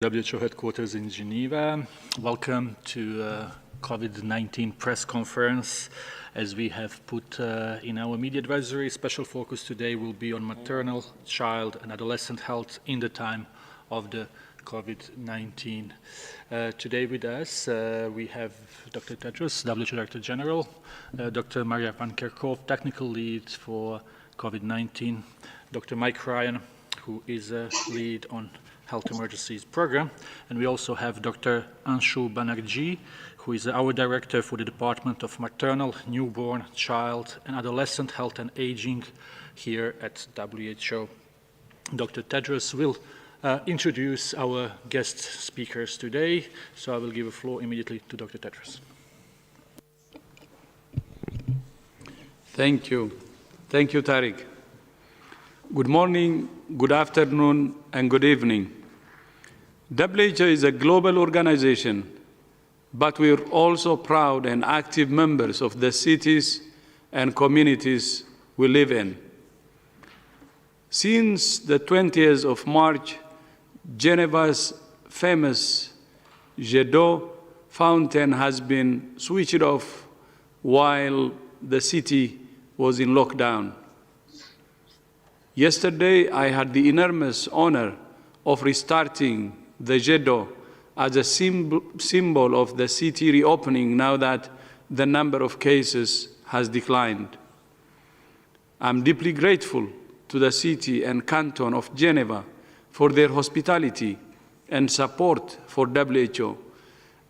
WHO headquarters in Geneva. Welcome to COVID-19 press conference. As we have put in our media advisory, special focus today will be on maternal, child and adolescent health in the time of the COVID-19. Today with us we have Dr. Tedros, WHO Director General, Dr. Maria Van Kerkhove, Technical Lead for COVID-19, Dr. Mike Ryan, who is a lead on Health Emergencies Program, and we also have Dr. Anshu Banerjee, who is our Director for the Department of Maternal, Newborn, Child and Adolescent Health and Aging here at WHO. Dr. Tedros will introduce our guest speakers today, so I will give the floor immediately to Dr. Tedros. Thank you. Thank you, Tariq. Good morning, good afternoon, and good evening. WHO is a global organization, but we are also proud and active members of the cities and communities we live in. Since the 20th of March, Geneva's famous Jet d'eau fountain has been switched off while the city was in lockdown. Yesterday, I had the enormous honor of restarting the Jet d'eau as a symbol of the city reopening now that the number of cases has declined. I'm deeply grateful to the city and canton of Geneva for their hospitality and support for WHO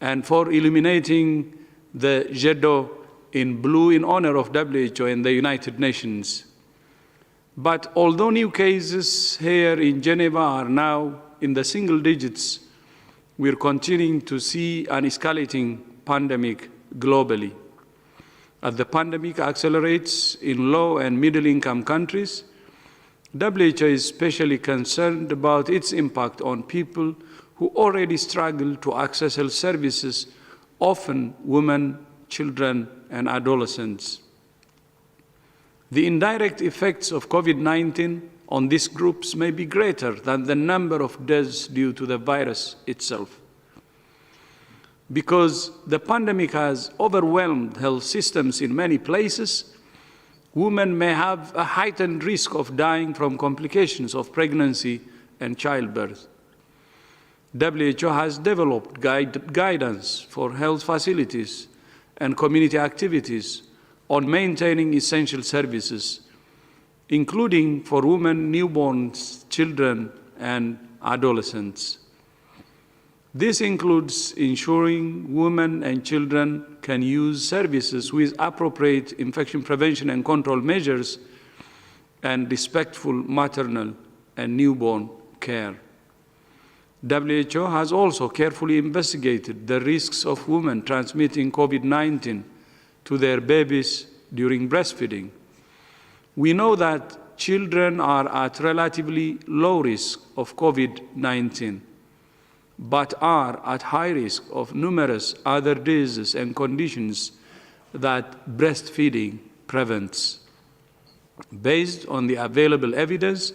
and for illuminating the Jet d'eau in blue in honor of WHO and the United Nations. But although new cases here in Geneva are now in the single digits, we're continuing to see an escalating pandemic globally. As the pandemic accelerates in low and middle-income countries, WHO is especially concerned about its impact on people who already struggle to access health services, often women, children, and adolescents. The indirect effects of COVID-19 on these groups may be greater than the number of deaths due to the virus itself. Because the pandemic has overwhelmed health systems in many places, women may have a heightened risk of dying from complications of pregnancy and childbirth. WHO has developed guidance for health facilities and community activities on maintaining essential services, including for women, newborns, children, and adolescents. This includes ensuring women and children can use services with appropriate infection prevention and control measures and respectful maternal and newborn care. WHO has also carefully investigated the risks of women transmitting COVID-19 to their babies during breastfeeding. We know that children are at relatively low risk of COVID-19, but are at high risk of numerous other diseases and conditions that breastfeeding prevents. Based on the available evidence,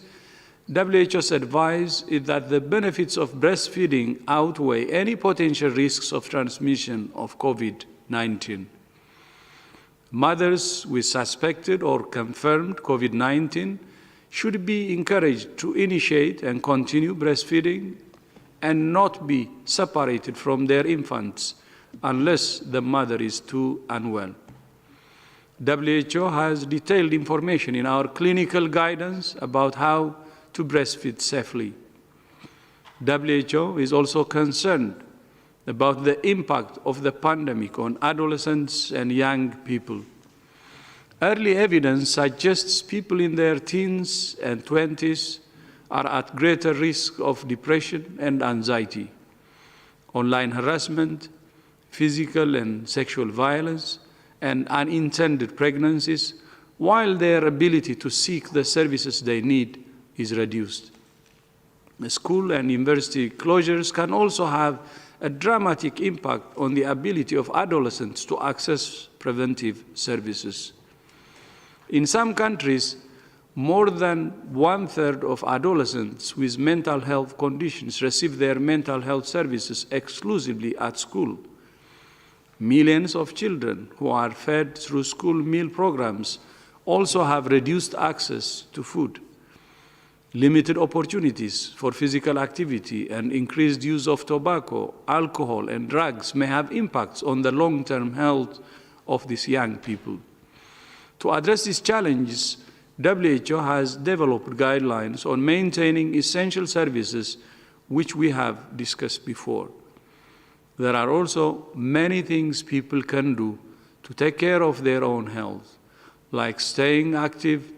WHO's advice is that the benefits of breastfeeding outweigh any potential risks of transmission of COVID-19. Mothers with suspected or confirmed COVID-19 should be encouraged to initiate and continue breastfeeding and not be separated from their infants unless the mother is too unwell. WHO has detailed information in our clinical guidance about how to breastfeed safely. WHO is also concerned about the impact of the pandemic on adolescents and young people. Early evidence suggests people in their teens and 20s are at greater risk of depression and anxiety, online harassment, physical and sexual violence, and unintended pregnancies, while their ability to seek the services they need is reduced. School and university closures can also have a dramatic impact on the ability of adolescents to access preventive services. In some countries, more than 1/3 of adolescents with mental health conditions receive their mental health services exclusively at school. Millions of children who are fed through school meal programs also have reduced access to food. Limited opportunities for physical activity and increased use of tobacco, alcohol, and drugs may have impacts on the long-term health of these young people. To address these challenges, WHO has developed guidelines on maintaining essential services, which we have discussed before. There are also many things people can do to take care of their own health, like staying active,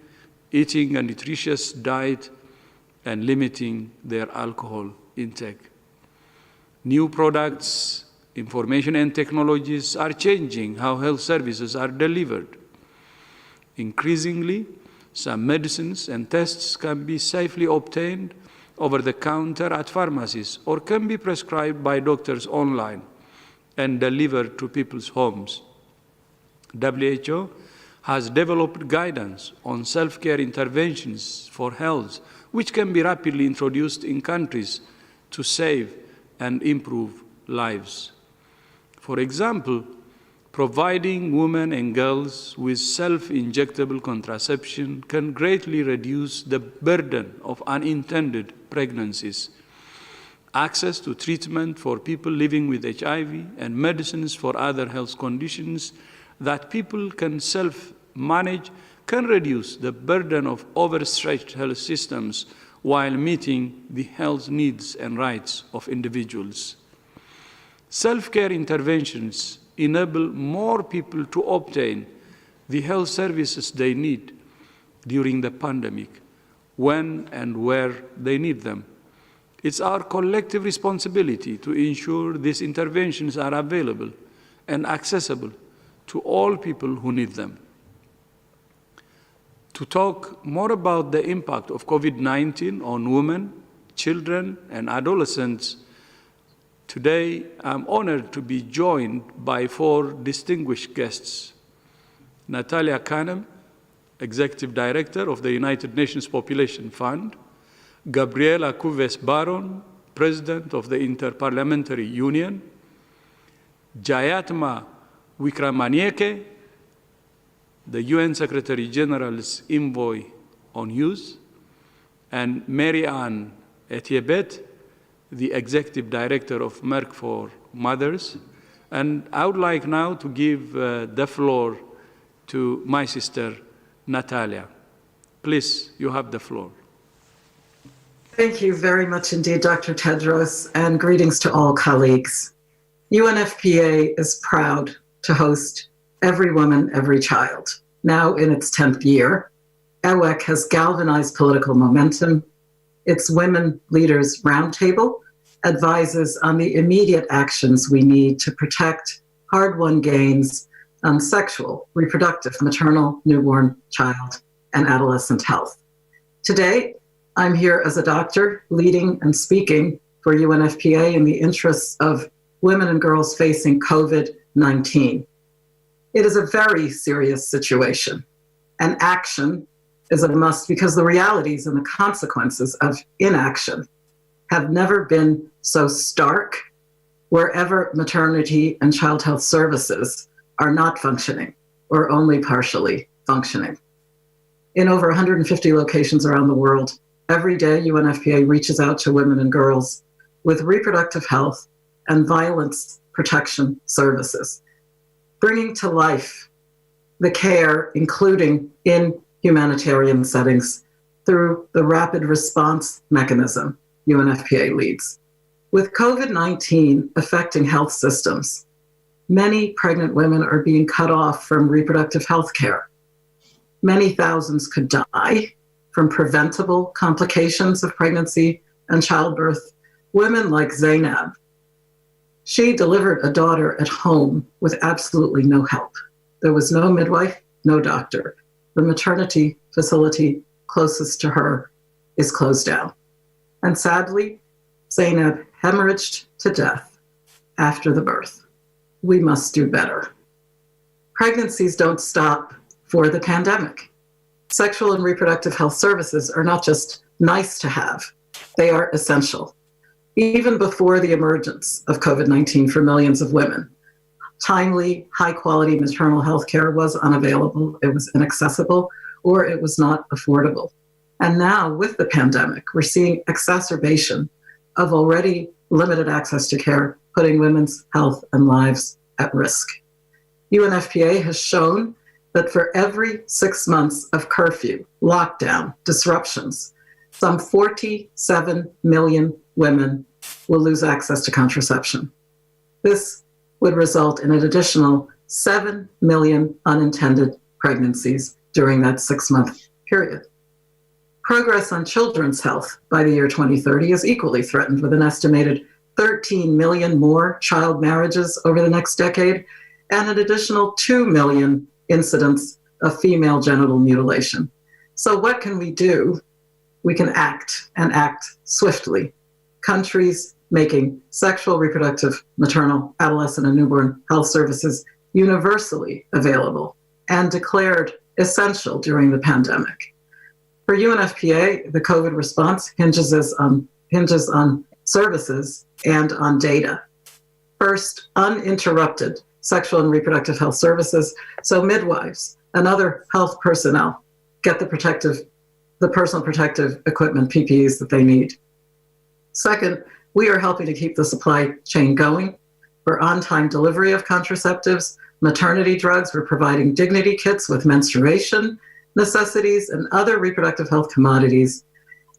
eating a nutritious diet, and limiting their alcohol intake. New products, information, and technologies are changing how health services are delivered. Increasingly, some medicines and tests can be safely obtained over the counter at pharmacies or can be prescribed by doctors online and delivered to people's homes. WHO has developed guidance on self-care interventions for health, which can be rapidly introduced in countries to save and improve lives. For example, providing women and girls with self-injectable contraception can greatly reduce the burden of unintended pregnancies. Access to treatment for people living with HIV and medicines for other health conditions that people can self-manage can reduce the burden of overstretched health systems while meeting the health needs and rights of individuals. Self-care interventions enable more people to obtain the health services they need during the pandemic, when and where they need them. It's our collective responsibility to ensure these interventions are available and accessible to all people who need them. To talk more about the impact of COVID-19 on women, children, and adolescents, today I'm honored to be joined by 4 distinguished guests. Natalia Kanem, Executive Director of the United Nations Population Fund; Gabriela Kuves-Baron, President of the Interparliamentary Union; Jayatma Wickremesinghe, the UN Secretary General's Envoy on Youth; and Mary-Anne Etiebet, the Executive Director of Merck for Mothers. And I would like now to give the floor to my sister, Natalia. Please, you have the floor. Thank you very much indeed, Dr. Tedros, and greetings to all colleagues. UNFPA is proud to host Every Woman, Every Child. Now in its 10th year, EWEC has galvanized political momentum. Its Women Leaders Roundtable advises on the immediate actions we need to protect hard-won gains on sexual, reproductive, maternal, newborn, child, and adolescent health. Today, I'm here as a doctor leading and speaking for UNFPA in the interests of women and girls facing COVID-19. It is a very serious situation, and action is a must because the realities and the consequences of inaction have never been so stark wherever maternity and child health services are not functioning or only partially functioning. In over 150 locations around the world, every day UNFPA reaches out to women and girls with reproductive health and violence protection services, bringing to life the care, including in humanitarian settings, through the rapid response mechanism UNFPA leads. With COVID-19 affecting health systems, many pregnant women are being cut off from reproductive health care. Many thousands could die from preventable complications of pregnancy and childbirth. Women like Zainab, she delivered a daughter at home with absolutely no help. There was no midwife, no doctor. The maternity facility closest to her is closed down. And sadly, Zainab hemorrhaged to death after the birth. We must do better. Pregnancies don't stop for the pandemic. Sexual and reproductive health services are not just nice to have, they are essential. Even before the emergence of COVID-19 for millions of women, timely, high-quality maternal health care was unavailable, it was inaccessible, or it was not affordable. And now, with the pandemic, we're seeing exacerbation of already limited access to care, putting women's health and lives at risk. UNFPA has shown that for every 6 months of curfew, lockdown, disruptions, some 47 million women will lose access to contraception. This would result in an additional 7 million unintended pregnancies during that 6-month period. Progress on children's health by the year 2030 is equally threatened, with an estimated 13 million more child marriages over the next decade and an additional 2 million incidents of female genital mutilation. So what can we do? We can act, and act swiftly. Countries making sexual, reproductive, maternal, adolescent, and newborn health services universally available and declared essential during the pandemic. For UNFPA, the COVID response hinges on services and on data. First, uninterrupted sexual and reproductive health services, so midwives and other health personnel get the personal protective equipment, PPEs, that they need. Second, we are helping to keep the supply chain going for on-time delivery of contraceptives, maternity drugs. We're providing dignity kits with menstruation necessities and other reproductive health commodities.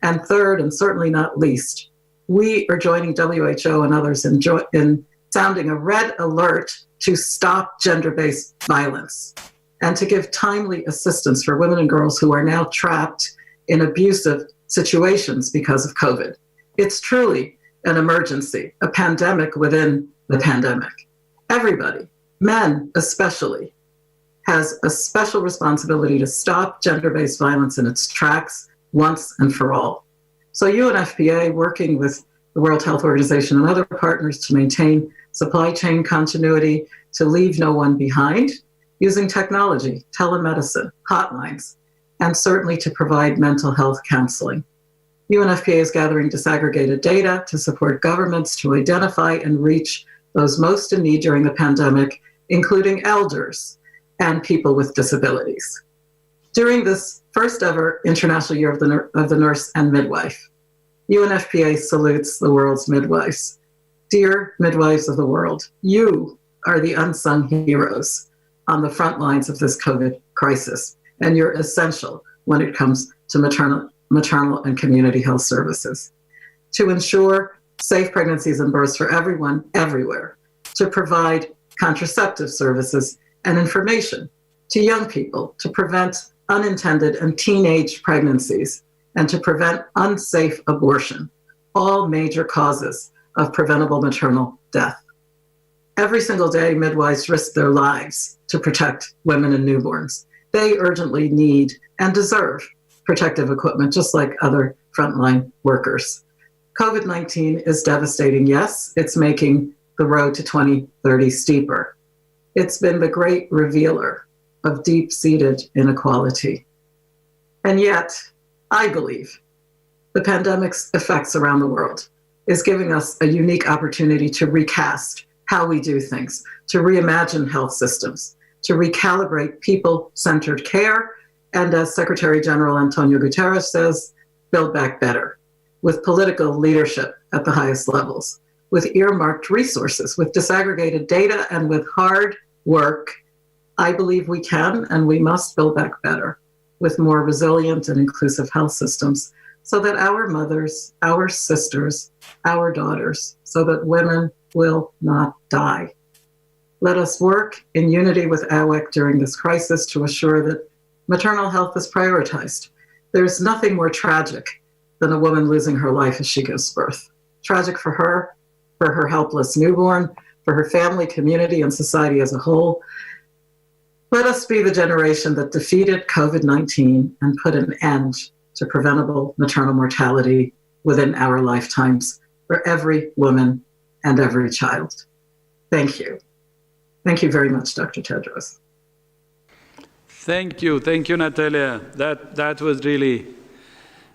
And third, and certainly not least, we are joining WHO and others in sounding a red alert to stop gender-based violence and to give timely assistance for women and girls who are now trapped in abusive situations because of COVID. It's truly an emergency, a pandemic within the pandemic. Everybody, men especially, has a special responsibility to stop gender-based violence in its tracks once and for all. So UNFPA, working with the World Health Organization and other partners to maintain supply chain continuity, to leave no one behind, using technology, telemedicine, hotlines, and certainly to provide mental health counseling. UNFPA is gathering disaggregated data to support governments to identify and reach those most in need during the pandemic, including elders and people with disabilities. During this first ever International Year of the Nurse and Midwife, UNFPA salutes the world's midwives. Dear midwives of the world, you are the unsung heroes on the front lines of this COVID crisis, and you're essential when it comes to maternal and community health services. To ensure safe pregnancies and births for everyone, everywhere, to provide contraceptive services and information to young people, to prevent unintended and teenage pregnancies, and to prevent unsafe abortion, all major causes of preventable maternal death. Every single day, midwives risk their lives to protect women and newborns. They urgently need and deserve protective equipment, just like other frontline workers. COVID-19 is devastating. Yes, it's making the road to 2030 steeper. It's been the great revealer of deep-seated inequality. And yet, I believe the pandemic's effects around the world is giving us a unique opportunity to recast how we do things, to reimagine health systems, to recalibrate people-centered care, and as Secretary General Antonio Guterres says, build back better, with political leadership at the highest levels, with earmarked resources, with disaggregated data, and with hard work. I believe we can and we must build back better, with more resilient and inclusive health systems, so that our mothers, our sisters, our daughters, so that women will not die. Let us work in unity with AWEC during this crisis to assure that maternal health is prioritized. There's nothing more tragic than a woman losing her life as she gives birth. Tragic for her helpless newborn, for her family, community, and society as a whole. Let us be the generation that defeated COVID-19 and put an end to preventable maternal mortality within our lifetimes for every woman and every child. Thank you. Thank you very much, Dr. Tedros. Thank you, Natalia. That was really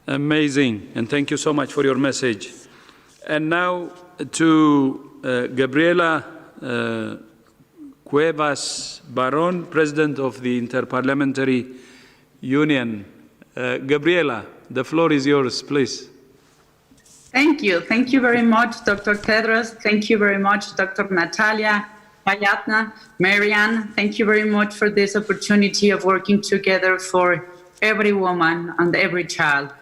amazing, and thank you so much for your message. And now to Gabriela Cuevas Baron, President of the Interparliamentary Union. Gabriela, the floor is yours, please. Thank you. Thank you very much, Dr. Tedros. Thank you very much, Dr. Natalia, Hayatna, Marianne. Thank you very much for this opportunity of working together for every woman and every child.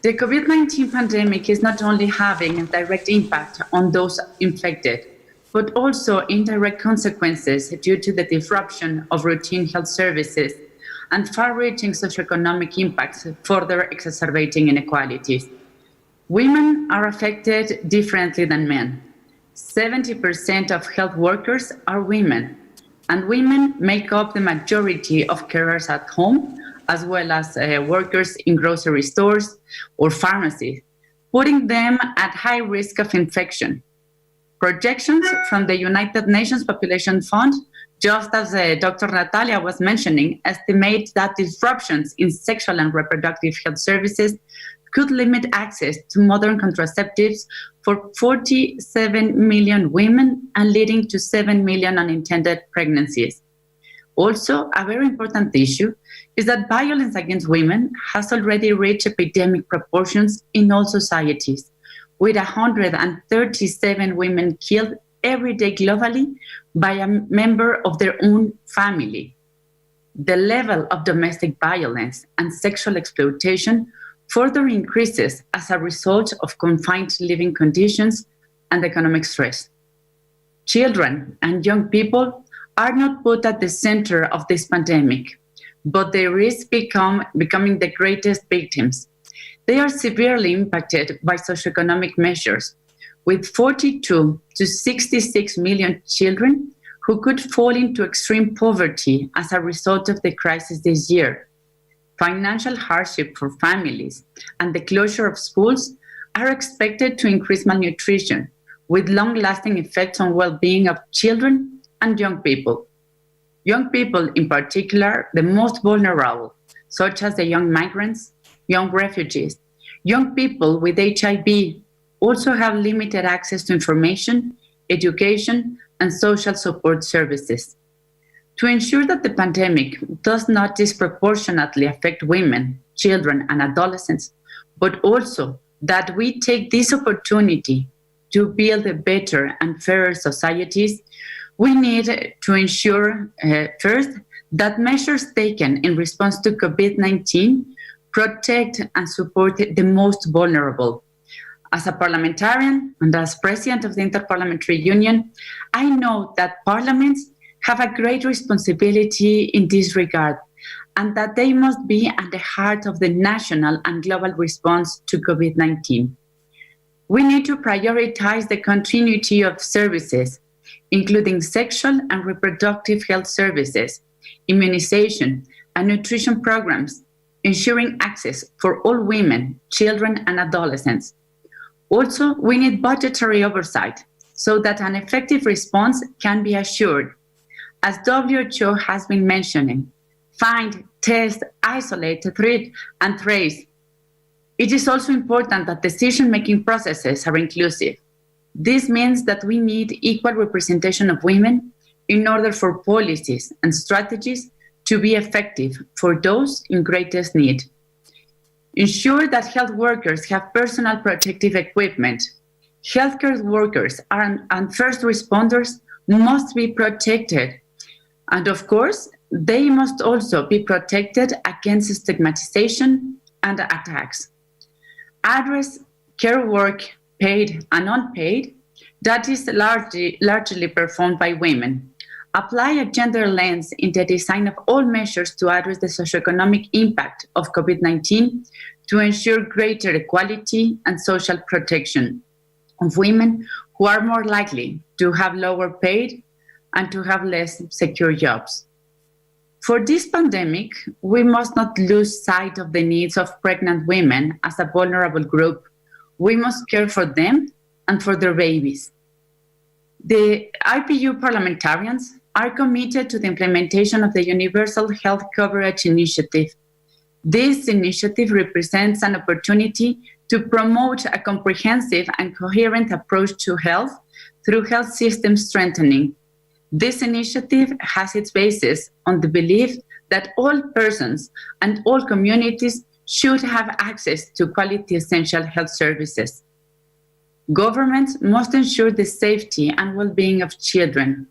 The COVID-19 pandemic is not only having a direct impact on those infected, but also indirect consequences due to the disruption of routine health services and far-reaching socioeconomic impacts, further exacerbating inequalities. Women are affected differently than men. 70% of health workers are women, and women make up the majority of carers at home, as well as workers in grocery stores or pharmacies, putting them at high risk of infection. Projections from the United Nations Population Fund, just as Dr. Natalia was mentioning, estimate that disruptions in sexual and reproductive health services could limit access to modern contraceptives for 47 million women and leading to 7 million unintended pregnancies. Also, a very important issue is that violence against women has already reached epidemic proportions in all societies, with 137 women killed every day globally by a member of their own family. The level of domestic violence and sexual exploitation further increases as a result of confined living conditions and economic stress. Children and young people are not put at the center of this pandemic, but they risk becoming the greatest victims. They are severely impacted by socioeconomic measures, with 42 to 66 million children who could fall into extreme poverty as a result of the crisis this year. Financial hardship for families and the closure of schools are expected to increase malnutrition, with long-lasting effects on well-being of children and young people. Young people, in particular, the most vulnerable, such as the young migrants, young refugees, young people with HIV, also have limited access to information, education, and social support services. To ensure that the pandemic does not disproportionately affect women, children, and adolescents, but also that we take this opportunity to build a better and fairer societies, we need to ensure, first, that measures taken in response to COVID-19 protect and support the most vulnerable. As a parliamentarian and as president of the Interparliamentary Union, I know that parliaments have a great responsibility in this regard, and that they must be at the heart of the national and global response to COVID-19. We need to prioritize the continuity of services, including sexual and reproductive health services, immunization, and nutrition programs, ensuring access for all women, children, and adolescents. Also, we need budgetary oversight so that an effective response can be assured. As WHO has been mentioning, find, test, isolate, treat, and trace. It is also important that decision-making processes are inclusive. This means that we need equal representation of women in order for policies and strategies to be effective for those in greatest need. Ensure that health workers have personal protective equipment. Healthcare workers and first responders must be protected. And of course, they must also be protected against stigmatization and attacks. Address care work, paid and unpaid, that is largely performed by women. Apply a gender lens in the design of all measures to address the socioeconomic impact of COVID-19 to ensure greater equality and social protection of women who are more likely to have lower paid and to have less secure jobs. For this pandemic, we must not lose sight of the needs of pregnant women as a vulnerable group. We must care for them and for their babies. The IPU parliamentarians are committed to the implementation of the Universal Health Coverage Initiative. This initiative represents an opportunity to promote a comprehensive and coherent approach to health through health system strengthening. This initiative has its basis on the belief that all persons and all communities should have access to quality essential health services. Governments must ensure the safety and well-being of children.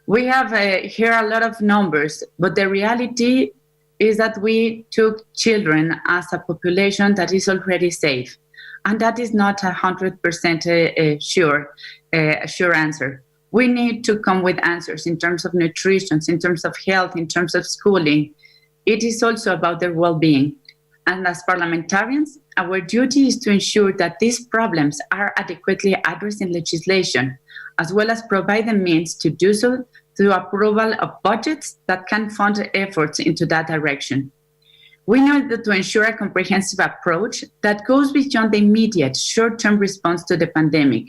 We have here a lot of numbers, but the reality is that we took children as a population that is already safe, and that is not 100% sure answer. We need to come with answers in terms of nutrition, in terms of health, in terms of schooling. It is also about their well-being. And as parliamentarians, our duty is to ensure that these problems are adequately addressed in legislation, as well as provide the means to do so through approval of budgets that can fund efforts into that direction. We know that to ensure a comprehensive approach that goes beyond the immediate short-term response to the pandemic.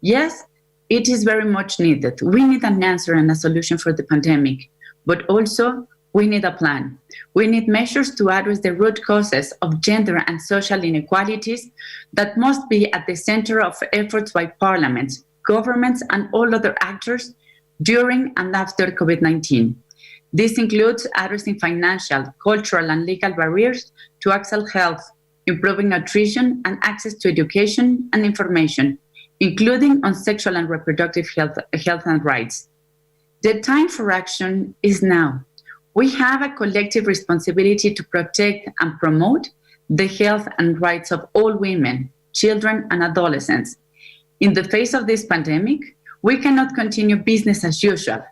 Yes, it is very much needed. We need an answer and a solution for the pandemic, but also we need a plan. We need measures to address the root causes of gender and social inequalities that must be at the center of efforts by parliaments, governments, and all other actors during and after COVID-19. This includes addressing financial, cultural, and legal barriers to access health, improving nutrition and access to education and information, including on sexual and reproductive health and rights. The time for action is now. We have a collective responsibility to protect and promote the health and rights of all women, children, and adolescents. In the face of this pandemic, we cannot continue business as usual,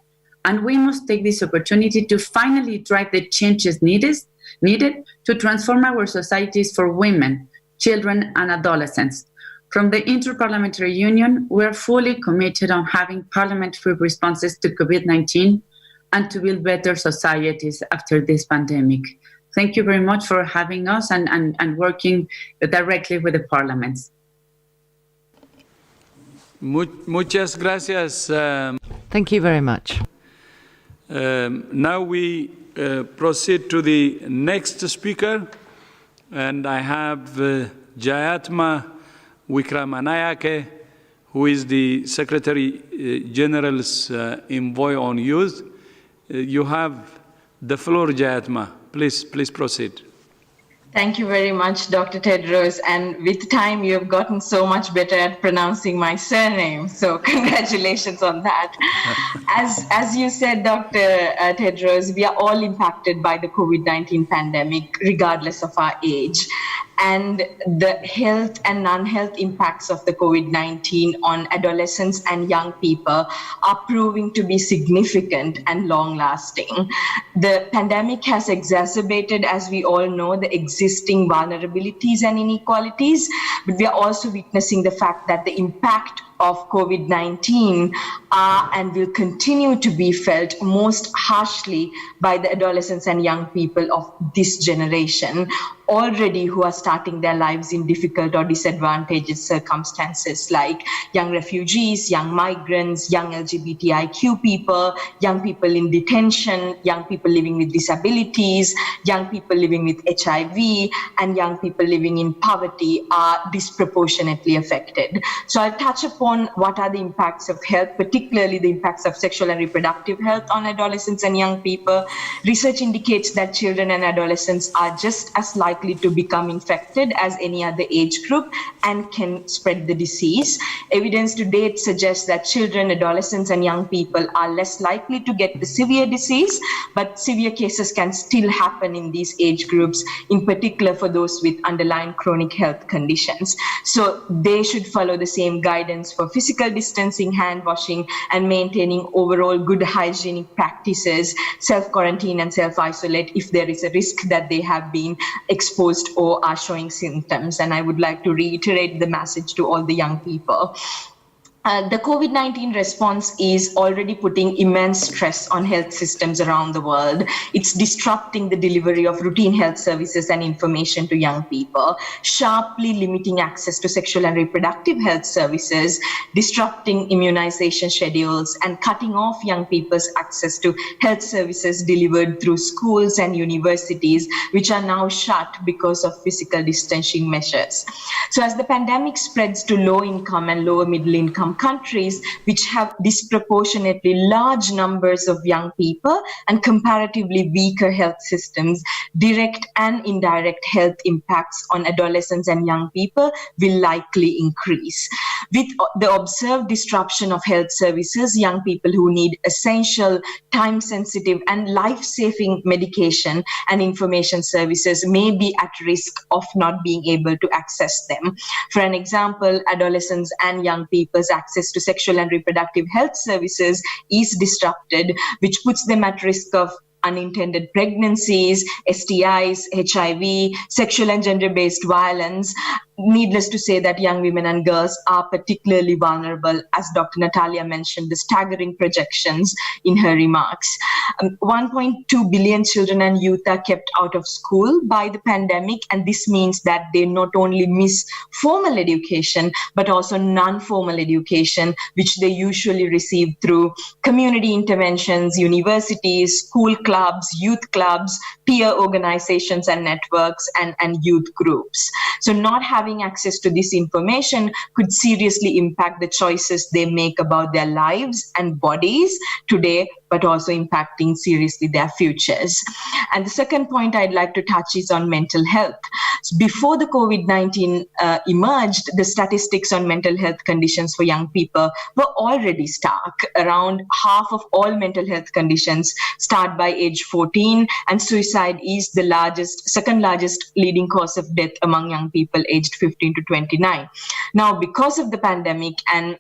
and we must take this opportunity to finally drive the changes needed to transform our societies for women, children, and adolescents. From the Interparliamentary Union, we are fully committed on having parliamentary responses to COVID-19 and to build better societies after this pandemic. Thank you very much for having us and working directly with the parliaments. Muchas gracias. Thank you very much. Now we proceed to the next speaker, and I have Jayatma Wickramanayake, who is the Secretary General's envoy on youth. You have the floor, Jayatma. Please proceed. Thank you very much, Dr. Tedros. And with time, you have gotten so much better at pronouncing my surname. So congratulations on that. As you said, Dr. Tedros, we are all impacted by the COVID-19 pandemic, regardless of our age. And the health and non-health impacts of the COVID-19 on adolescents and young people are proving to be significant and long-lasting. The pandemic has exacerbated, as we all know, the existing vulnerabilities and inequalities, but we are also witnessing the fact that the impact of COVID-19 and will continue to be felt most harshly by the adolescents and young people of this generation, already who are starting their lives in difficult or disadvantageous circumstances, like young refugees, young migrants, young LGBTIQ people, young people in detention, young people living with disabilities, young people living with HIV, and young people living in poverty are disproportionately affected. So I'll touch upon what are the impacts of health, particularly the impacts of sexual and reproductive health on adolescents and young people. Research indicates that children and adolescents are just as likely to become infected as any other age group and can spread the disease. Evidence to date suggests that children, adolescents, and young people are less likely to get the severe disease, but severe cases can still happen in these age groups, in particular for those with underlying chronic health conditions. So they should follow the same guidance for physical distancing, hand washing, and maintaining overall good hygienic practices, self-quarantine and self-isolate if there is a risk that they have been exposed or are showing symptoms. And I would like to reiterate the message to all the young people. The COVID-19 response is already putting immense stress on health systems around the world. It's disrupting the delivery of routine health services and information to young people, sharply limiting access to sexual and reproductive health services, disrupting immunization schedules, and cutting off young people's access to health services delivered through schools and universities, which are now shut because of physical distancing measures. So as the pandemic spreads to low-income and lower middle-income countries, which have disproportionately large numbers of young people and comparatively weaker health systems, direct and indirect health impacts on adolescents and young people will likely increase. With the observed disruption of health services, young people who need essential, time-sensitive and life-saving medication and information services may be at risk of not being able to access them. For an example, adolescents and young people's access to sexual and reproductive health services is disrupted, which puts them at risk of unintended pregnancies, STIs, HIV, sexual and gender-based violence. Needless to say that young women and girls are particularly vulnerable, as Dr. Natalia mentioned the staggering projections in her remarks. 1.2 billion children and youth are kept out of school by the pandemic, and this means that they not only miss formal education, but also non-formal education, which they usually receive through community interventions, universities, school clubs, youth clubs, peer organizations and networks, and youth groups. So not having access to this information could seriously impact the choices they make about their lives and bodies today, but also impacting seriously their futures. And the second point I'd like to touch is on mental health. So before the COVID-19 emerged, the statistics on mental health conditions for young people were already stark. Around half of all mental health conditions start by age 14, and suicide is the second largest leading cause of death among young people aged 15 to 29. Now, because of the pandemic and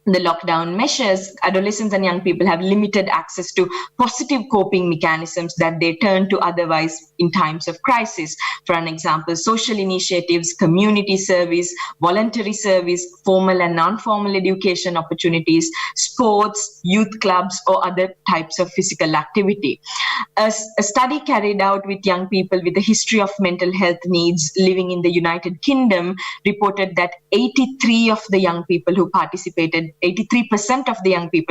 the lockdown measures, adolescents and young people have limited access to positive coping mechanisms that they turn to otherwise in times of crisis. For an example, social initiatives, community service, voluntary service, formal and non-formal education opportunities, sports, youth clubs, or other types of physical activity. A study carried out with young people with a history of mental health needs living in the United Kingdom reported that 83% of the young people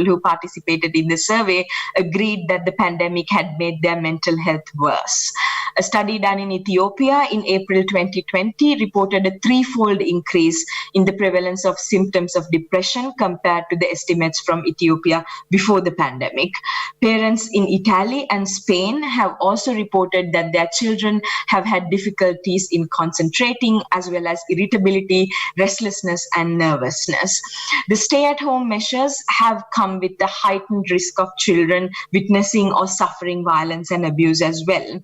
who participated in the survey agreed that the pandemic had made their mental health worse. A study done in Ethiopia in April 2020 reported a threefold increase in the prevalence of symptoms of depression compared to the estimates from Ethiopia before the pandemic. Parents in Italy and Spain have also reported that their children have had difficulties in concentrating, as well as irritability, restlessness, and nervousness. The stay-at-home measures have come with the heightened risk of children witnessing or suffering violence and abuse as well.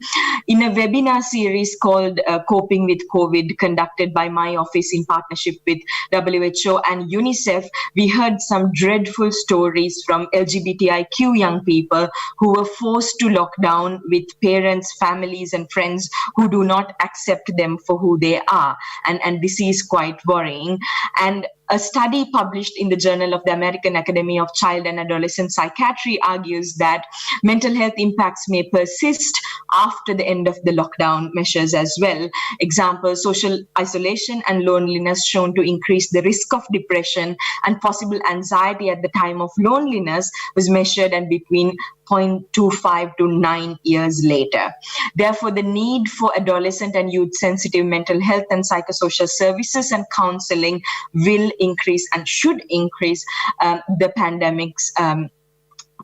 In a webinar series called Coping with COVID, conducted by my office in partnership with WHO and UNICEF, we heard some dreadful stories from LGBTIQ young people who were forced to lock down with parents, families, and friends who do not accept them for who they are. And this is quite worrying. And a study published in the Journal of the American Academy of Child and Adolescent Psychiatry argues that mental health impacts may persist after the end of the lockdown measures as well. Example, social isolation and loneliness shown to increase the risk of depression and possible anxiety at the time of loneliness was measured and between 0.25 to 9 years later. Therefore, the need for adolescent and youth-sensitive mental health and psychosocial services and counseling will increase and should increase the pandemic's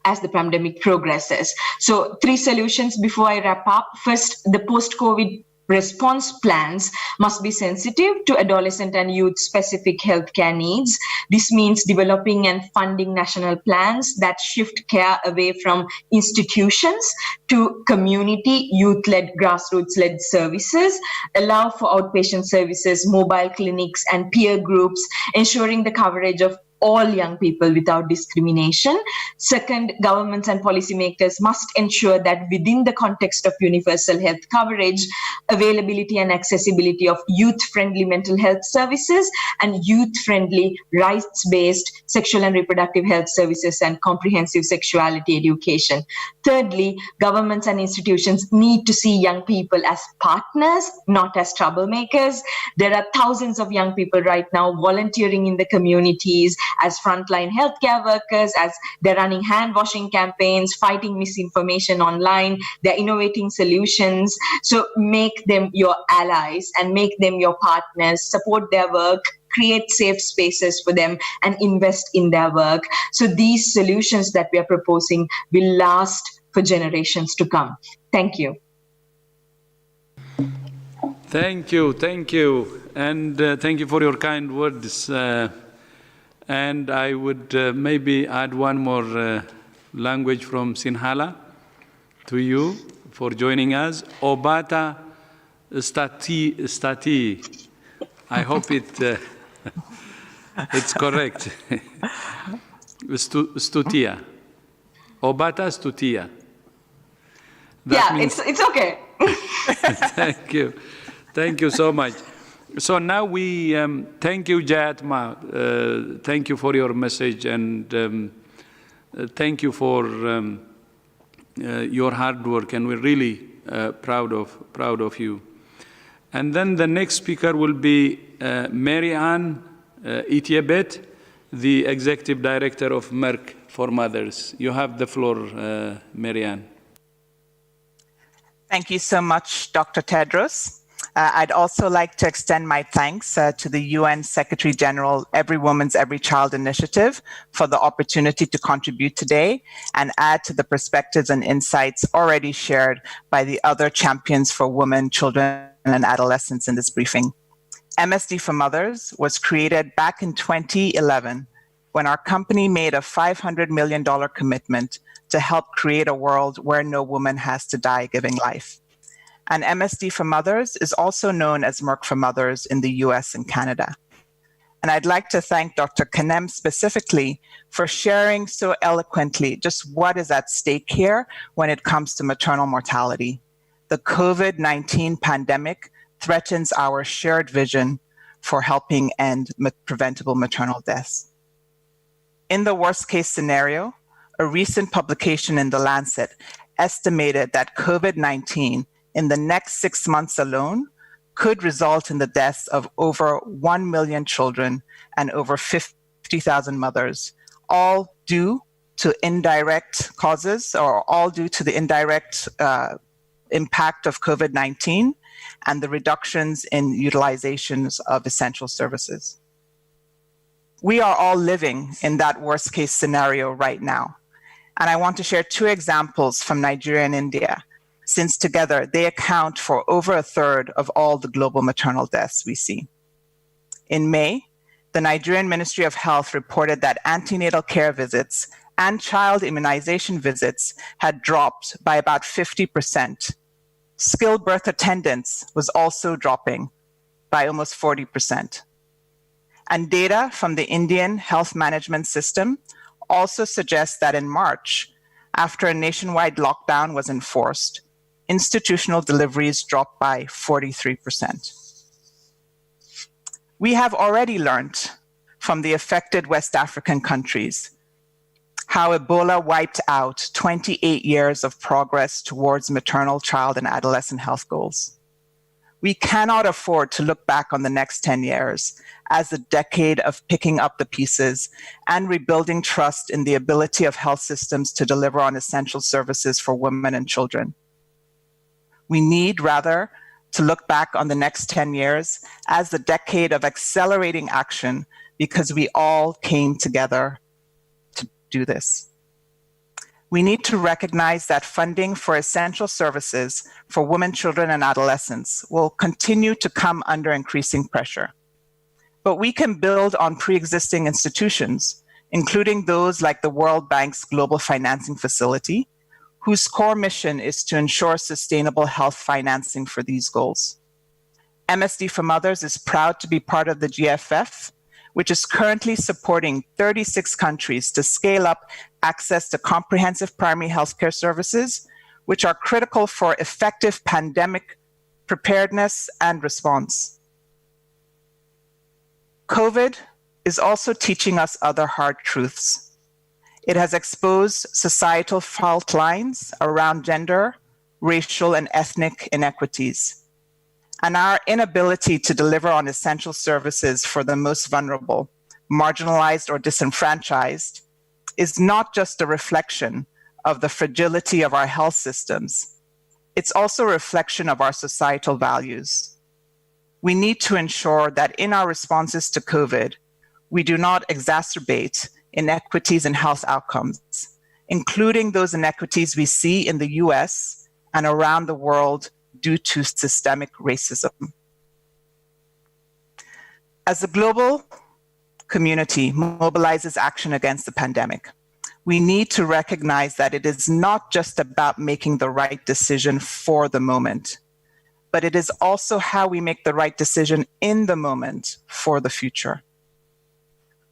as the pandemic progresses. So 3 solutions before I wrap up. First, the post-COVID response plans must be sensitive to adolescent and youth specific healthcare needs. This means developing and funding national plans that shift care away from institutions to community, youth-led, grassroots-led services, allow for outpatient services, mobile clinics, and peer groups, ensuring the coverage of all young people without discrimination. Second, governments and policymakers must ensure that within the context of universal health coverage, availability and accessibility of youth-friendly mental health services and youth-friendly rights-based sexual and reproductive health services and comprehensive sexuality education. Thirdly, governments and institutions need to see young people as partners, not as troublemakers. There are thousands of young people right now volunteering in the communities as frontline healthcare workers, as they're running hand washing campaigns, fighting misinformation online, they're innovating solutions. So make them your allies and make them your partners, support their work, create safe spaces for them, and invest in their work. So these solutions that we are proposing will last for generations to come. Thank you. Thank you, and thank you for your kind words. And I would maybe add one more language from Sinhala to you for joining us. Obata stati. I hope it's correct. Stutia. Obata stutia. That means, it's okay. Thank you. Thank you so much. So now we thank you, Jayatma. Thank you for your message, and thank you for your hard work, and we're really proud of you. And then the next speaker will be Mary-Ann Itiebet, the Executive Director of Merck for Mothers. You have the floor, Mary-Ann. Thank you so much, Dr. Tedros. I'd also like to extend my thanks to the UN Secretary General Every Woman's Every Child initiative for the opportunity to contribute today and add to the perspectives and insights already shared by the other champions for women, children, and adolescents in this briefing. MSD for Mothers was created back in 2011 when our company made a $500 million commitment to help create a world where no woman has to die giving life. And MSD for Mothers is also known as Merck for Mothers in the US and Canada. And I'd like to thank Dr. Kanem specifically for sharing so eloquently just what is at stake here when it comes to maternal mortality. The COVID-19 pandemic threatens our shared vision for helping end preventable maternal deaths. In the worst case scenario, a recent publication in The Lancet estimated that COVID-19 in the next 6 months alone could result in the deaths of over 1 million children and over 50,000 mothers, all due to indirect causes or all due to the indirect impact of COVID-19 and the reductions in utilizations of essential services. We are all living in that worst case scenario right now. And I want to share 2 examples from Nigeria and India, since together they account for over a third of all the global maternal deaths we see. In May, the Nigerian Ministry of Health reported that antenatal care visits and child immunization visits had dropped by about 50%. Stillbirth attendance was also dropping by almost 40%. And data from the Indian Health Management System also suggests that in March, after a nationwide lockdown was enforced, institutional deliveries dropped by 43%. We have already learned from the affected West African countries how Ebola wiped out 28 years of progress towards maternal, child, and adolescent health goals. We cannot afford to look back on the next 10 years as a decade of picking up the pieces and rebuilding trust in the ability of health systems to deliver on essential services for women and children. We need, rather, to look back on the next 10 years as the decade of accelerating action because we all came together to do this. We need to recognize that funding for essential services for women, children, and adolescents will continue to come under increasing pressure. But we can build on pre-existing institutions, including those like the World Bank's Global Financing Facility, whose core mission is to ensure sustainable health financing for these goals. MSD for Mothers is proud to be part of the GFF, which is currently supporting 36 countries to scale up access to comprehensive primary healthcare services, which are critical for effective pandemic preparedness and response. COVID is also teaching us other hard truths. It has exposed societal fault lines around gender, racial, and ethnic inequities, and our inability to deliver on essential services for the most vulnerable, marginalized, or disenfranchised is not just a reflection of the fragility of our health systems. It's also a reflection of our societal values. We need to ensure that in our responses to COVID, we do not exacerbate inequities in health outcomes, including those inequities we see in the US and around the world due to systemic racism. As the global community mobilizes action against the pandemic, we need to recognize that it is not just about making the right decision for the moment, but it is also how we make the right decision in the moment for the future.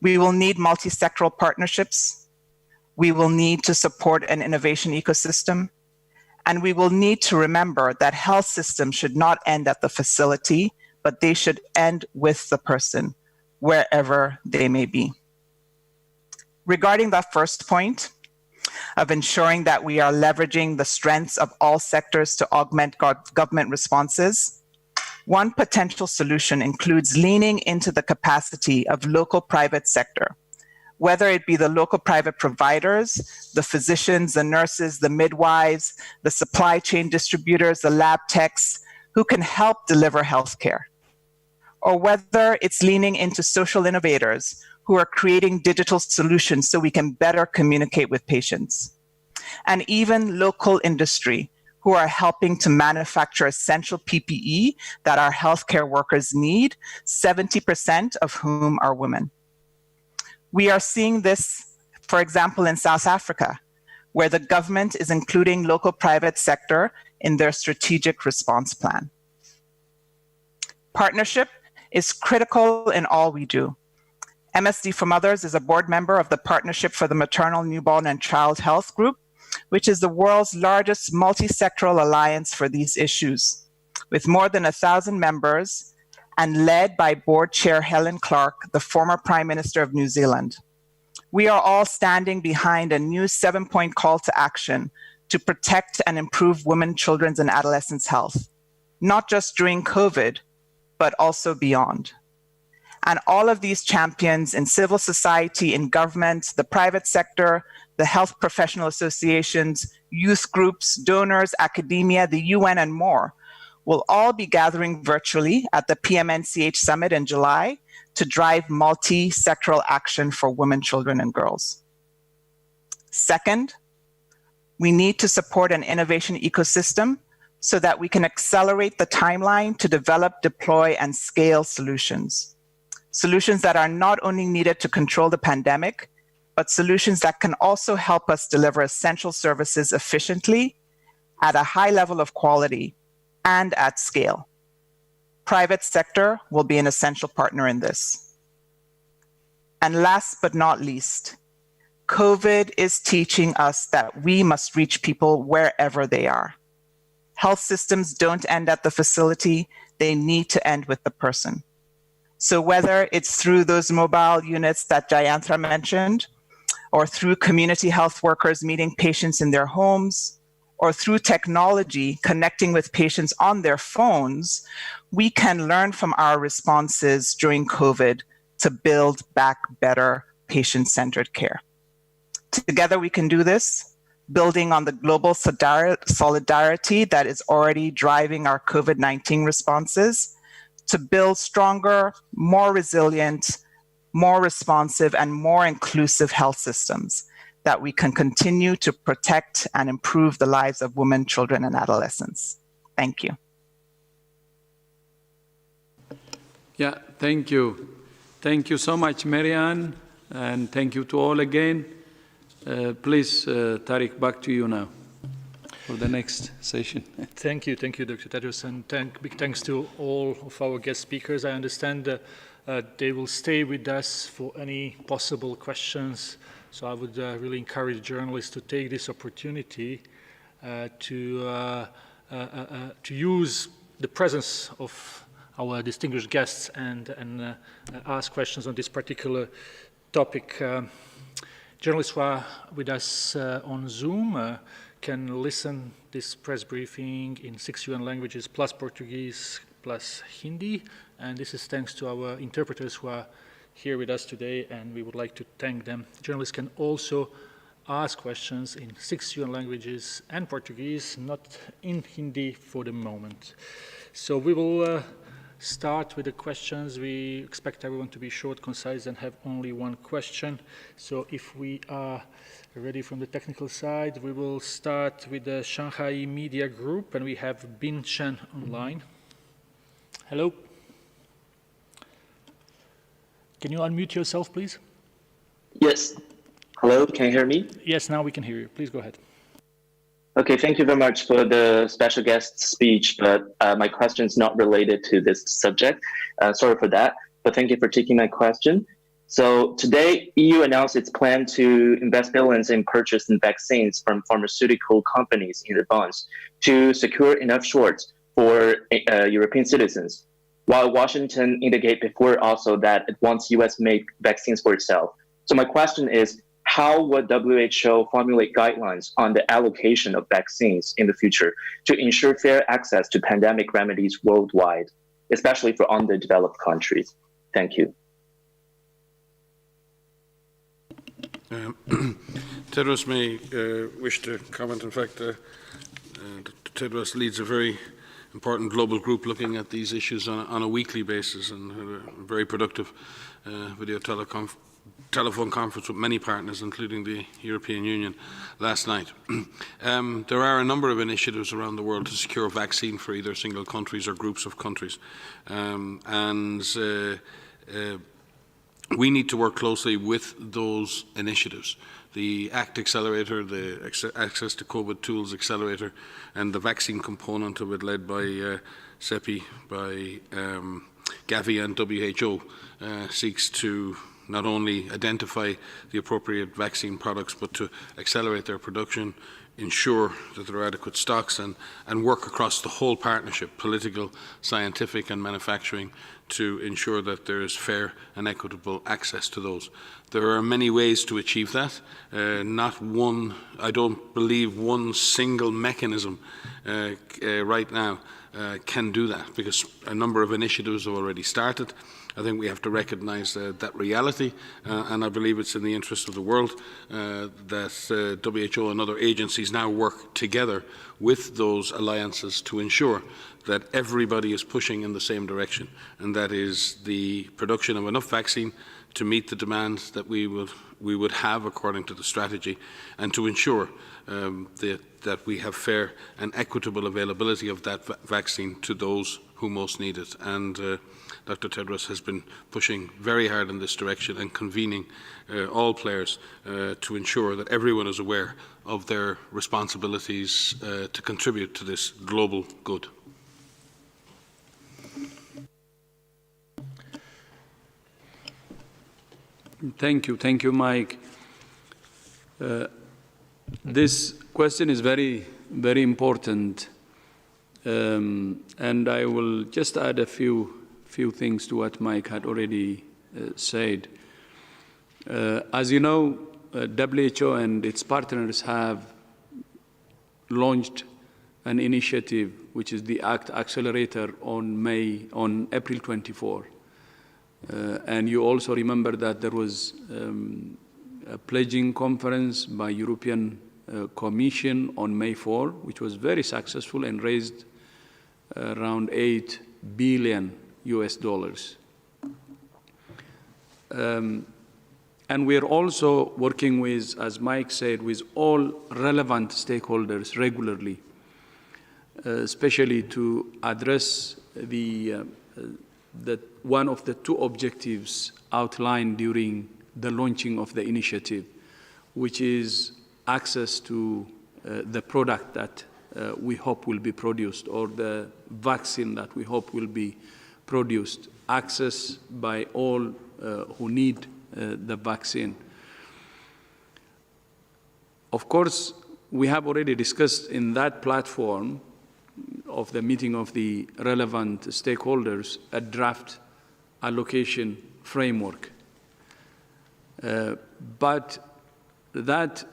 We will need multi-sectoral partnerships. We will need to support an innovation ecosystem. And we will need to remember that health systems should not end at the facility, but they should end with the person, wherever they may be. Regarding that first point of ensuring that we are leveraging the strengths of all sectors to augment government responses, one potential solution includes leaning into the capacity of local private sector, whether it be the local private providers, the physicians, the nurses, the midwives, the supply chain distributors, the lab techs, who can help deliver healthcare, or whether it's leaning into social innovators who are creating digital solutions so we can better communicate with patients, and even local industry who are helping to manufacture essential PPE that our healthcare workers need, 70% of whom are women. We are seeing this, for example, in South Africa, where the government is including local private sector in their strategic response plan. Partnership is critical in all we do. MSD for Mothers is a board member of the Partnership for the Maternal, Newborn, and Child Health Group, which is the world's largest multi-sectoral alliance for these issues, with more than 1,000 members and led by board chair Helen Clark, the former Prime Minister of New Zealand. We are all standing behind a new 7-point call to action to protect and improve women, children's, and adolescents' health, not just during COVID, but also beyond. And all of these champions in civil society, in government, the private sector, the health professional associations, youth groups, donors, academia, the UN, and more will all be gathering virtually at the PMNCH Summit in July to drive multi-sectoral action for women, children, and girls. Second, we need to support an innovation ecosystem so that we can accelerate the timeline to develop, deploy, and scale solutions. Solutions that are not only needed to control the pandemic, but solutions that can also help us deliver essential services efficiently, at a high level of quality, and at scale. Private sector will be an essential partner in this. And last but not least, COVID is teaching us that we must reach people wherever they are. Health systems don't end at the facility, they need to end with the person. So whether it's through those mobile units that Jayanthra mentioned, or through community health workers meeting patients in their homes, or through technology connecting with patients on their phones, we can learn from our responses during COVID to build back better patient-centered care. Together we can do this, building on the global solidarity that is already driving our COVID-19 responses to build stronger, more resilient, more responsive, and more inclusive health systems that we can continue to protect and improve the lives of women, children, and adolescents. Thank you. Yeah, thank you. Thank you so much, Marianne, and thank you to all again. Please, Tariq, back to you now for the next session. Thank you, Dr. Tedros, and big thanks to all of our guest speakers. I understand They will stay with us for any possible questions. So I would really encourage journalists to take this opportunity to use the presence of our distinguished guests and ask questions on this particular topic. Journalists who are with us on Zoom can listen this press briefing in 6 UN languages plus Portuguese plus Hindi, and this is thanks to our interpreters who are here with us today, and we would like to thank them. Journalists can also ask questions in 6 UN languages and Portuguese, not in Hindi for the moment. So we will start with the questions. We expect everyone to be short, concise, and have only one question. So if we are ready from the technical side, we will start with the Shanghai Media Group, and we have Bin Chen online. Hello. Can you unmute yourself, please? Yes. Hello, can you hear me? Yes, now we can hear you. Please go ahead. Okay, thank you very much for the special guest speech, but my question is not related to this subject. Sorry for that, but thank you for taking my question. So today, EU announced its plan to invest billions in purchasing vaccines from pharmaceutical companies in advance to secure enough shots for European citizens, while Washington indicated before also that it wants US-made vaccines for itself. So my question is, how would WHO formulate guidelines on the allocation of vaccines in the future to ensure fair access to pandemic remedies worldwide, especially for underdeveloped countries? Thank you. Tedros may wish to comment. In fact, Tedros leads a very important global group looking at these issues on a weekly basis, and had a very productive video telephone conference with many partners, including the European Union, last night. There are a number of initiatives around the world to secure vaccine for either single countries or groups of countries. We need to work closely with those initiatives. The ACT Accelerator, the Access to COVID Tools Accelerator, and the vaccine component of it led by CEPI, by Gavi and WHO, seeks to not only identify the appropriate vaccine products, but to accelerate their production, ensure that there are adequate stocks, and work across the whole partnership, political, scientific and manufacturing, to ensure that there is fair and equitable access to those. There are many ways to achieve that. Not one, I don't believe one single mechanism right now can do that, because a number of initiatives have already started. I think we have to recognise that reality, and I believe it's in the interest of the world that WHO and other agencies now work together with those alliances to ensure that everybody is pushing in the same direction, and that is the production of enough vaccine to meet the demands that we would have according to the strategy, and to ensure that we have fair and equitable availability of that vaccine to those who most need it. And Dr. Tedros has been pushing very hard in this direction and convening all players to ensure that everyone is aware of their responsibilities to contribute to this global good. Thank you, Mike. This question is very, very important, and I will just add a few things to what Mike had already said. As you know, WHO and its partners have launched an initiative, which is the ACT Accelerator, on April 24. And you also remember that there was a pledging conference by European Commission on May 4, which was very successful and raised around $8 billion. And we're also working with, as Mike said, with all relevant stakeholders regularly, especially to address one of the two objectives outlined during the launching of the initiative, which is access to the product that we hope will be produced, or the vaccine that we hope will be produced access by all who need the vaccine. Of course, we have already discussed in that platform of the meeting of the relevant stakeholders a draft allocation framework. But that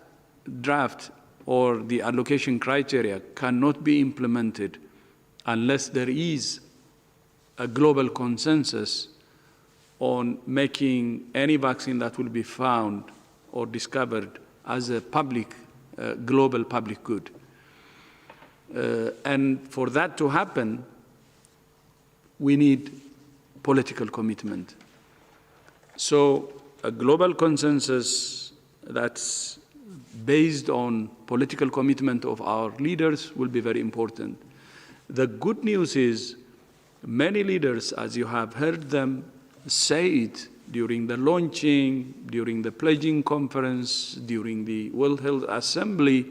draft or the allocation criteria cannot be implemented unless there is a global consensus on making any vaccine that will be found or discovered as a public, global public good. And for that to happen, we need political commitment. So a global consensus that's based on political commitment of our leaders will be very important. The good news is many leaders, as you have heard them say it during the launching, during the pledging conference, during the World Health Assembly,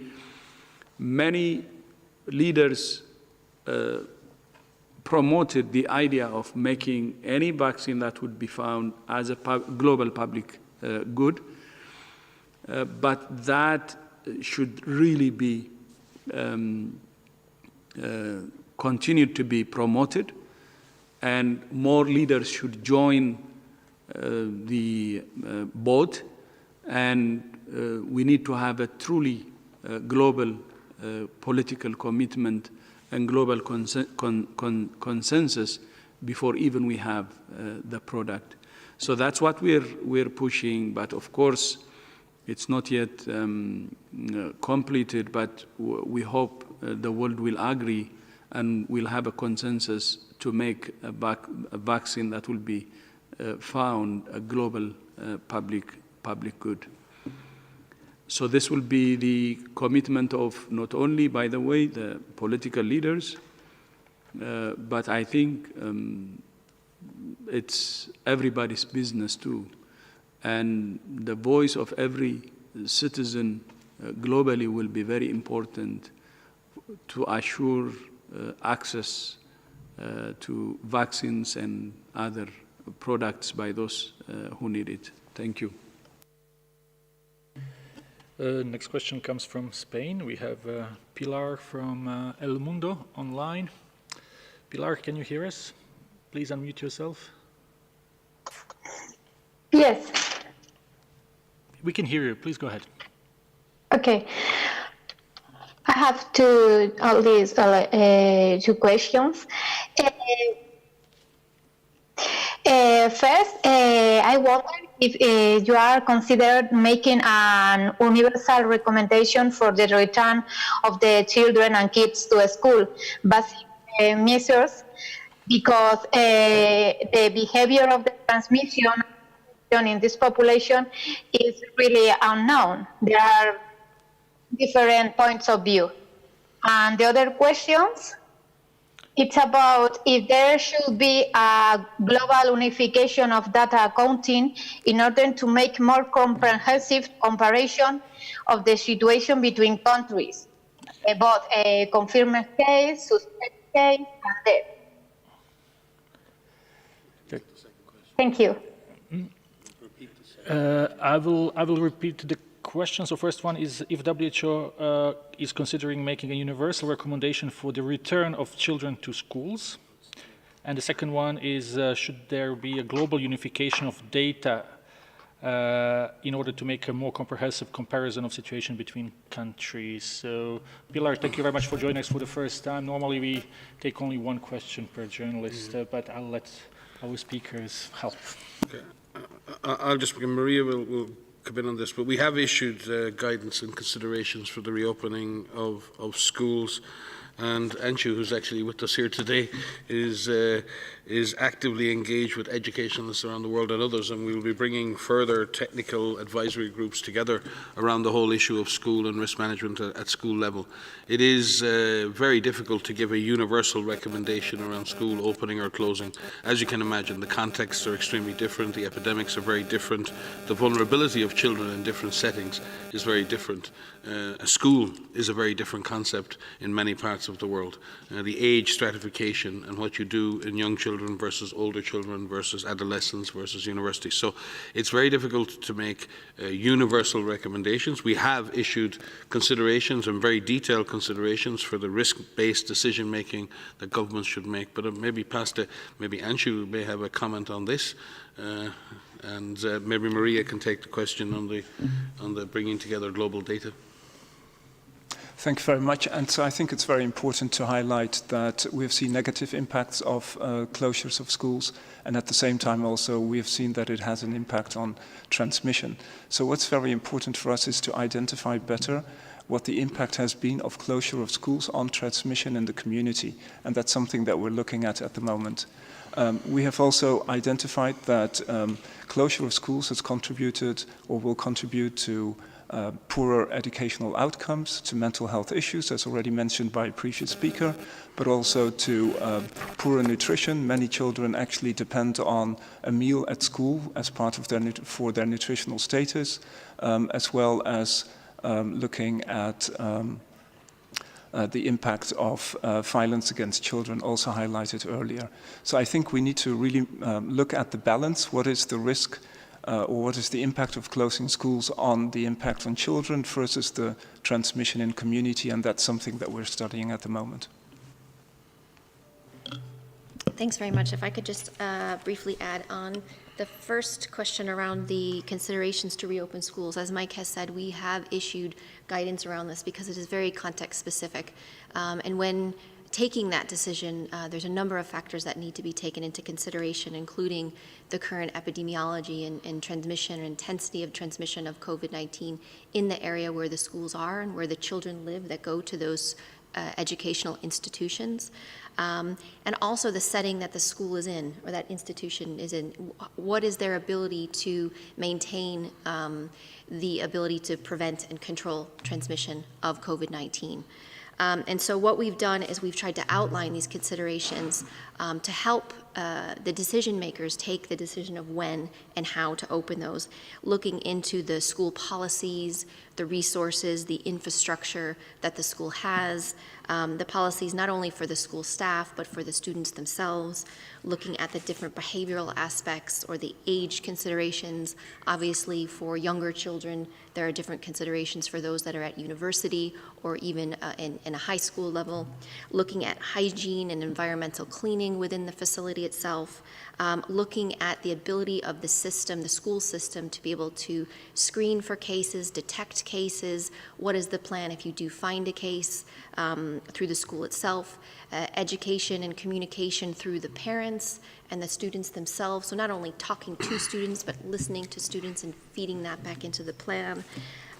many leaders promoted the idea of making any vaccine that would be found as a global public good, but that should really be continued to be promoted, and more leaders should join the boat, and we need to have a truly global political commitment and global consensus before even we have the product. So that's what we're pushing, but of course it's not yet completed, but we hope the world will agree and we'll have a consensus to make a vaccine that will be found a global public good. So this will be the commitment of not only, by the way, the political leaders, but I think it's everybody's business too. And the voice of every citizen globally will be very important to assure access to vaccines and other products by those who need it. Thank you. Next question comes from Spain. We have Pilar from El Mundo online. Pilar, can you hear us? Please unmute yourself. Yes. We can hear you. Please go ahead. Okay. I have two questions. First, I wonder if you are considered making an universal recommendation for the return of the children and kids to school, basic measures, because the behavior of the transmission in this population is really unknown. There are different points of view. And the other questions, it's about if there should be a global unification of data accounting in order to make more comprehensive comparison of the situation between countries, about a confirmed case, suspected case, and death. Okay. Thank you. I will repeat the question. So first one is if WHO is considering making a universal recommendation for the return of children to schools. And the second one is should there be a global unification of data in order to make a more comprehensive comparison of situation between countries. So Pilar, thank you very much for joining us for the first time. Normally we take only one question per journalist, but I'll let our speakers help. Okay. I'll just, Maria will come in on this, but we have issued guidance and considerations for the reopening of schools, and Anshu, who's actually with us here today, is actively engaged with educationalists around the world and others, and we will be bringing further technical advisory groups together around the whole issue of school and risk management at school level. It is very difficult to give a universal recommendation around school opening or closing. As you can imagine, the contexts are extremely different, the epidemics are very different, the vulnerability of children in different settings is very different. A school is a very different concept in many parts parts of the world, the age stratification and what you do in young children versus older children versus adolescents versus universities. So it's very difficult to make universal recommendations. We have issued considerations and very detailed considerations for the risk-based decision-making that governments should make, but maybe maybe Anshu may have a comment on this. And maybe Maria can take the question on the bringing together global data. Thank you very much. And so I think it's very important to highlight that we've seen negative impacts of closures of schools, and at the same time also we have seen that it has an impact on transmission. So what's very important for us is to identify better what the impact has been of closure of schools on transmission in the community, and that's something that we're looking at the moment. We have also identified that closure of schools has contributed or will contribute to poorer educational outcomes, to mental health issues, as already mentioned by a previous speaker, but also to poorer nutrition. Many children actually depend on a meal at school as part of for their nutritional status, as well as looking at the impact of violence against children, also highlighted earlier. So I think we need to really look at the balance. What is the risk or what is the impact of closing schools on the impact on children versus the transmission in community, and that's something that we're studying at the moment. Thanks very much. If I could just briefly add on the first question around the considerations to reopen schools. As Mike has said, we have issued guidance around this because it is very context specific. And when taking that decision, there's a number of factors that need to be taken into consideration, including the current epidemiology and transmission and intensity of transmission of COVID-19 in the area where the schools are and where the children live that go to those educational institutions, and also the setting that the school is in or that institution is in. What is their ability to maintain the ability to prevent and control transmission of COVID-19? And so what we've done is we've tried to outline these considerations to help the decision makers take the decision of when and how to open those, looking into the school policies, the resources, the infrastructure that the school has, the policies not only for the school staff but for the students themselves, looking at the different behavioral aspects or the age considerations. Obviously for younger children there are different considerations for those that are at university or even in a high school level, looking at hygiene and environmental cleaning within the facility itself, looking at the ability of the system, the school system, to be able to screen for cases, detect cases. What is the plan if you do find a case through the school itself? Education and communication through the parents and the students themselves. So not only talking to students, but listening to students and feeding that back into the plan.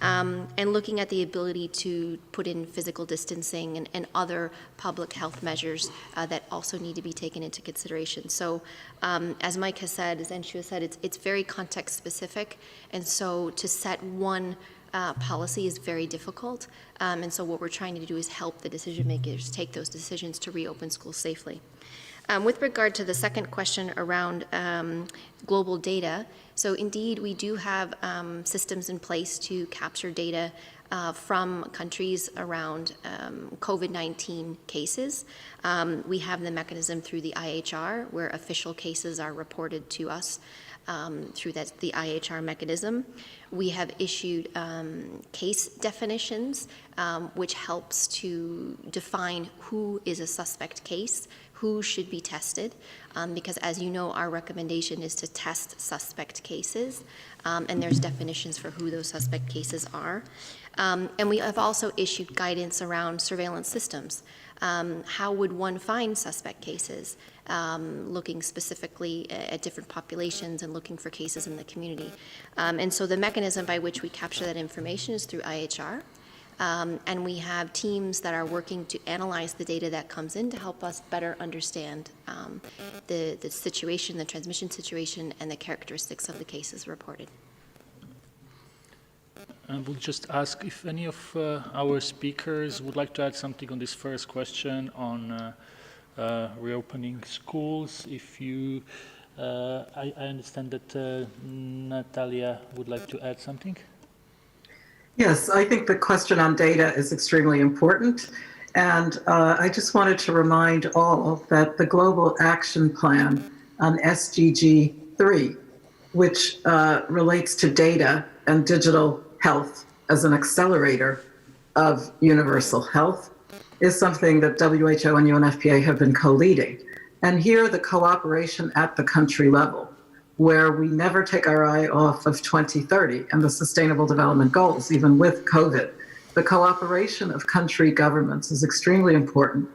And looking at the ability to put in physical distancing and other public health measures that also need to be taken into consideration. So as Mike has said, as Anshu has said, it's very context specific. And so to set one policy is very difficult. And so what we're trying to do is help the decision makers take those decisions to reopen schools safely. With regard to the second question around global data, so indeed we do have systems in place to capture data from countries around COVID-19 cases. We have the mechanism through the IHR where official cases are reported to us through the IHR mechanism. We have issued case definitions, which helps to define who is a suspect case, who should be tested, because as you know, our recommendation is to test suspect cases, and there's definitions for who those suspect cases are. And we have also issued guidance around surveillance systems. How would one find suspect cases, looking specifically at different populations and looking for cases in the community. And so the mechanism by which we capture that information is through IHR. And we have teams that are working to analyze the data that comes in to help us better understand the situation, the transmission situation, and the characteristics of the cases reported. I will just ask if any of our speakers would like to add something on this first question on reopening schools. If you, I understand that Natalia would like to add something. Yes, I think the question on data is extremely important. And I just wanted to remind all that the Global Action Plan on SDG 3, which relates to data and digital health as an accelerator of universal health, is something that WHO and UNFPA have been co-leading. And here, the cooperation at the country level, where we never take our eye off of 2030 and the Sustainable Development Goals, even with COVID. The cooperation of country governments is extremely important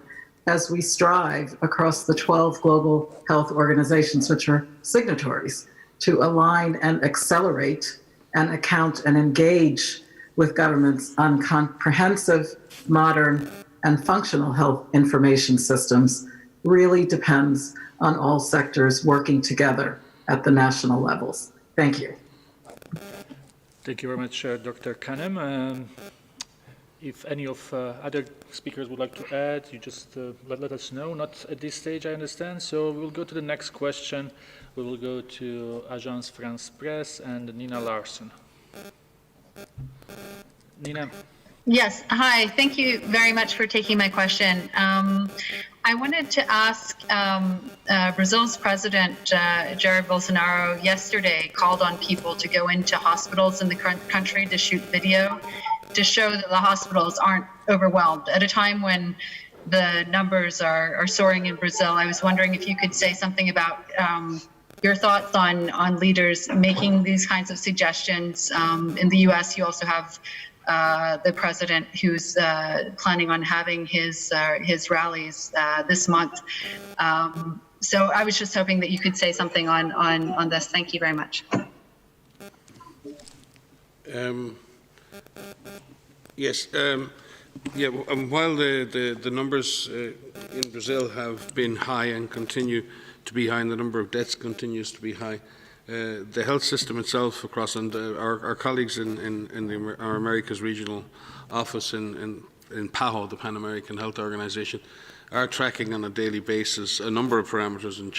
as we strive across the 12 global health organizations, which are signatories, to align and accelerate and account and engage with governments on comprehensive, modern, and functional health information systems. Really depends on all sectors working together at the national levels. Thank you. Thank you very much, Dr. Kanem. If any of other speakers would like to add, you just let us know. Not at this stage, I understand. So we'll go to the next question. We will go to Agence France Presse and Nina Larson. Nina. Yes, hi. Thank you very much for taking my question. I wanted to ask, Brazil's president, Jair Bolsonaro, yesterday called on people to go into hospitals in the country to shoot video to show that the hospitals aren't overwhelmed. At a time when the numbers are soaring in Brazil, I was wondering if you could say something about your thoughts on leaders making these kinds of suggestions. In the US, you also have the president who's planning on having his rallies this month. So I was just hoping that you could say something on this. Thank you very much. Yes. While the numbers in Brazil have been high and continue to be high, and the number of deaths continues to be high, the health system itself across, and our colleagues in our Americas regional office in PAHO, the Pan American Health Organization, are tracking on a daily basis a number of parameters in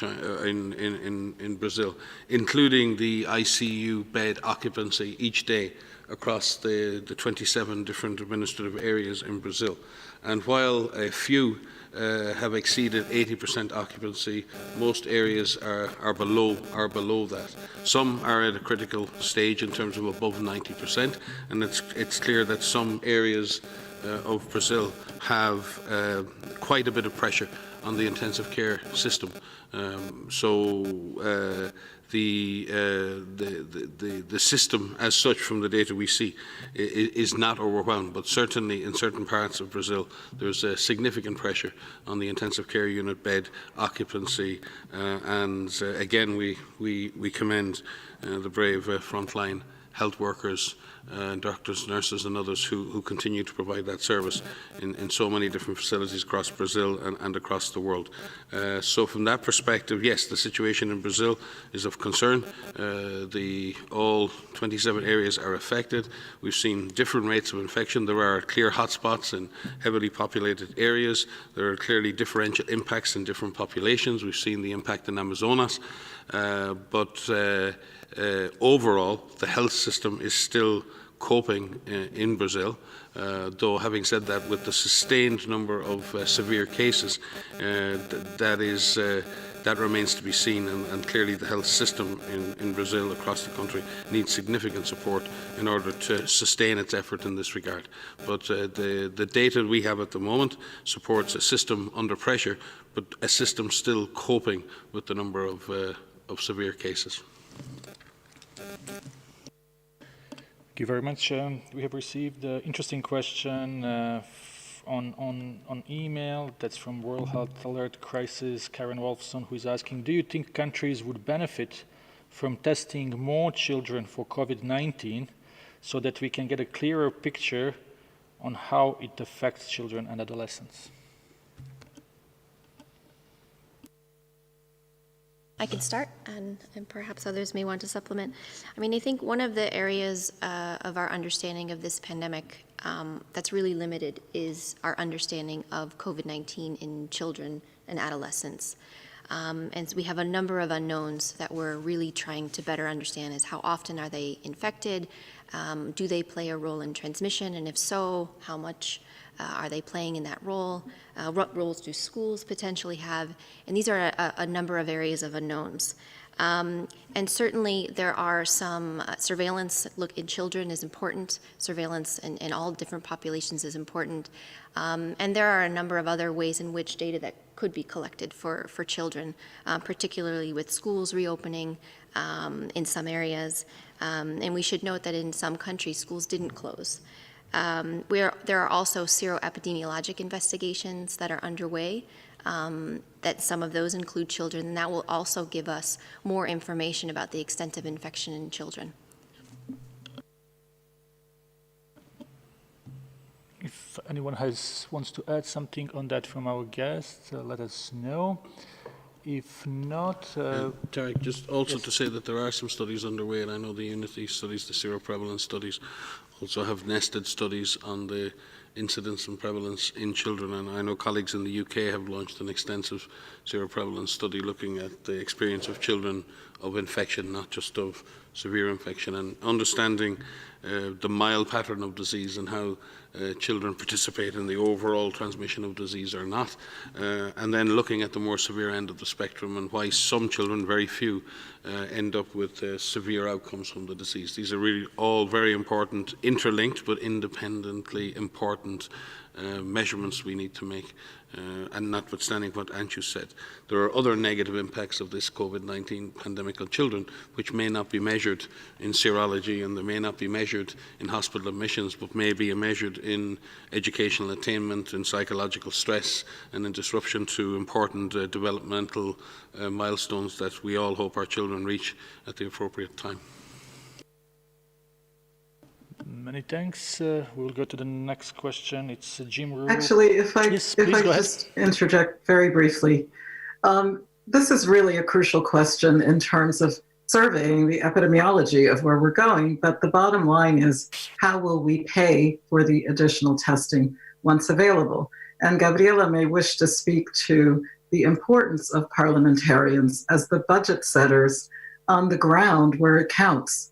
Brazil, including the ICU bed occupancy each day across the 27 different administrative areas in Brazil. And while a few have exceeded 80% occupancy, most areas are below that. Some are at a critical stage in terms of above 90%, and it's clear that some areas of Brazil have quite a bit of pressure on the intensive care system. The system as such, from the data we see, is not overwhelmed, but certainly in certain parts of Brazil there's a significant pressure on the intensive care unit bed occupancy, and again we commend the brave frontline health workers, doctors, nurses and others who continue to provide that service in so many different facilities across Brazil and across the world. So from that perspective, yes, the situation in Brazil is of concern. All 27 areas are affected. We've seen different rates of infection. There are clear hotspots in heavily populated areas. There are clearly differential impacts in different populations. We've seen the impact in Amazonas. Overall, the health system is still coping in Brazil, though having said that, with the sustained number of severe cases, that remains to be seen, and clearly the health system in Brazil across the country needs significant support in order to sustain its effort in this regard. But the data we have at the moment supports a system under pressure, but a system still coping with the number of severe cases. Thank you very much. We have received an interesting question on email. That's from World Health Alert Crisis, Karen Wolfson, who is asking, do you think countries would benefit from testing more children for COVID-19 so that we can get a clearer picture on how it affects children and adolescents? I can start, and perhaps others may want to supplement. I mean, I think one of the areas of our understanding of this pandemic that's really limited is our understanding of COVID-19 in children and adolescents. And we have a number of unknowns that we're really trying to better understand is how often are they infected? Do they play a role in transmission? And if so, how much are they playing in that role? What roles do schools potentially have? And these are a number of areas of unknowns. And certainly there are some surveillance in children is important. Surveillance in all different populations is important. And there are a number of other ways in which data that could be collected for children, particularly with schools reopening in some areas. And we should note that in some countries, schools didn't close. There are also seroepidemiologic investigations that are underway, that some of those include children, and that will also give us more information about the extent of infection in children. If anyone wants to add something on that from our guests, let us know. If not... Tarek, just also yes. to say that there are some studies underway, and I know the Unity studies, the seroprevalence studies, also have nested studies on the incidence and prevalence in children, and I know colleagues in the UK have launched an extensive seroprevalence study looking at the experience of children of infection, not just of severe infection, and understanding the mild pattern of disease and how children participate in the overall transmission of disease or not, and then looking at the more severe end of the spectrum and why some children, very few, end up with severe outcomes from the disease. These are really all very important, interlinked but independently important measurements we need to make. And notwithstanding what Anshu said, there are other negative impacts of this COVID-19 pandemic on children which may not be measured in serology and they may not be measured in hospital admissions, but may be measured in educational attainment, in psychological stress, and in disruption to important developmental milestones that we all hope our children reach at the appropriate time. Many thanks. We'll go to the next question. It's Jim Rue. Actually, if I Yes, please go ahead. just interject very briefly, this is really a crucial question in terms of surveying the epidemiology of where we're going. But the bottom line is, how will we pay for the additional testing once available? And Gabriela may wish to speak to the importance of parliamentarians as the budget setters on the ground where it counts.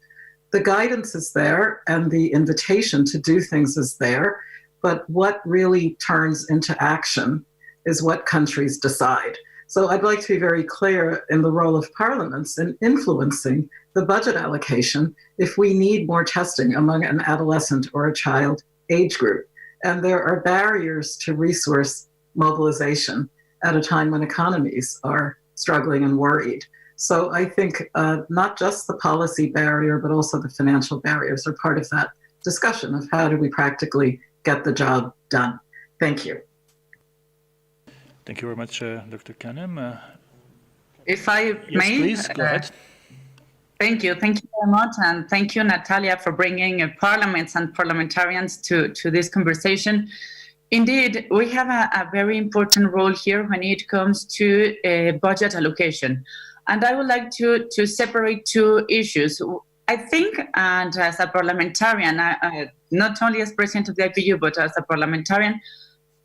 The guidance is there and the invitation to do things is there, but what really turns into action is what countries decide. So I'd like to be very clear in the role of parliaments in influencing the budget allocation if we need more testing among an adolescent or a child age group. And there are barriers to resource mobilization at a time when economies are struggling and worried. So I think not just the policy barrier, but also the financial barriers are part of that discussion of how do we practically get the job done. Thank you. Thank you very much, Dr. Kanem. If I Yes, may, please, go ahead. Thank you very much, and thank you, Natalia, for bringing parliaments and parliamentarians to this conversation. Indeed, we have a very important role here when it comes to budget allocation. And I would like to separate two issues. I think, and as a parliamentarian, not only as president of the IPU, but as a parliamentarian,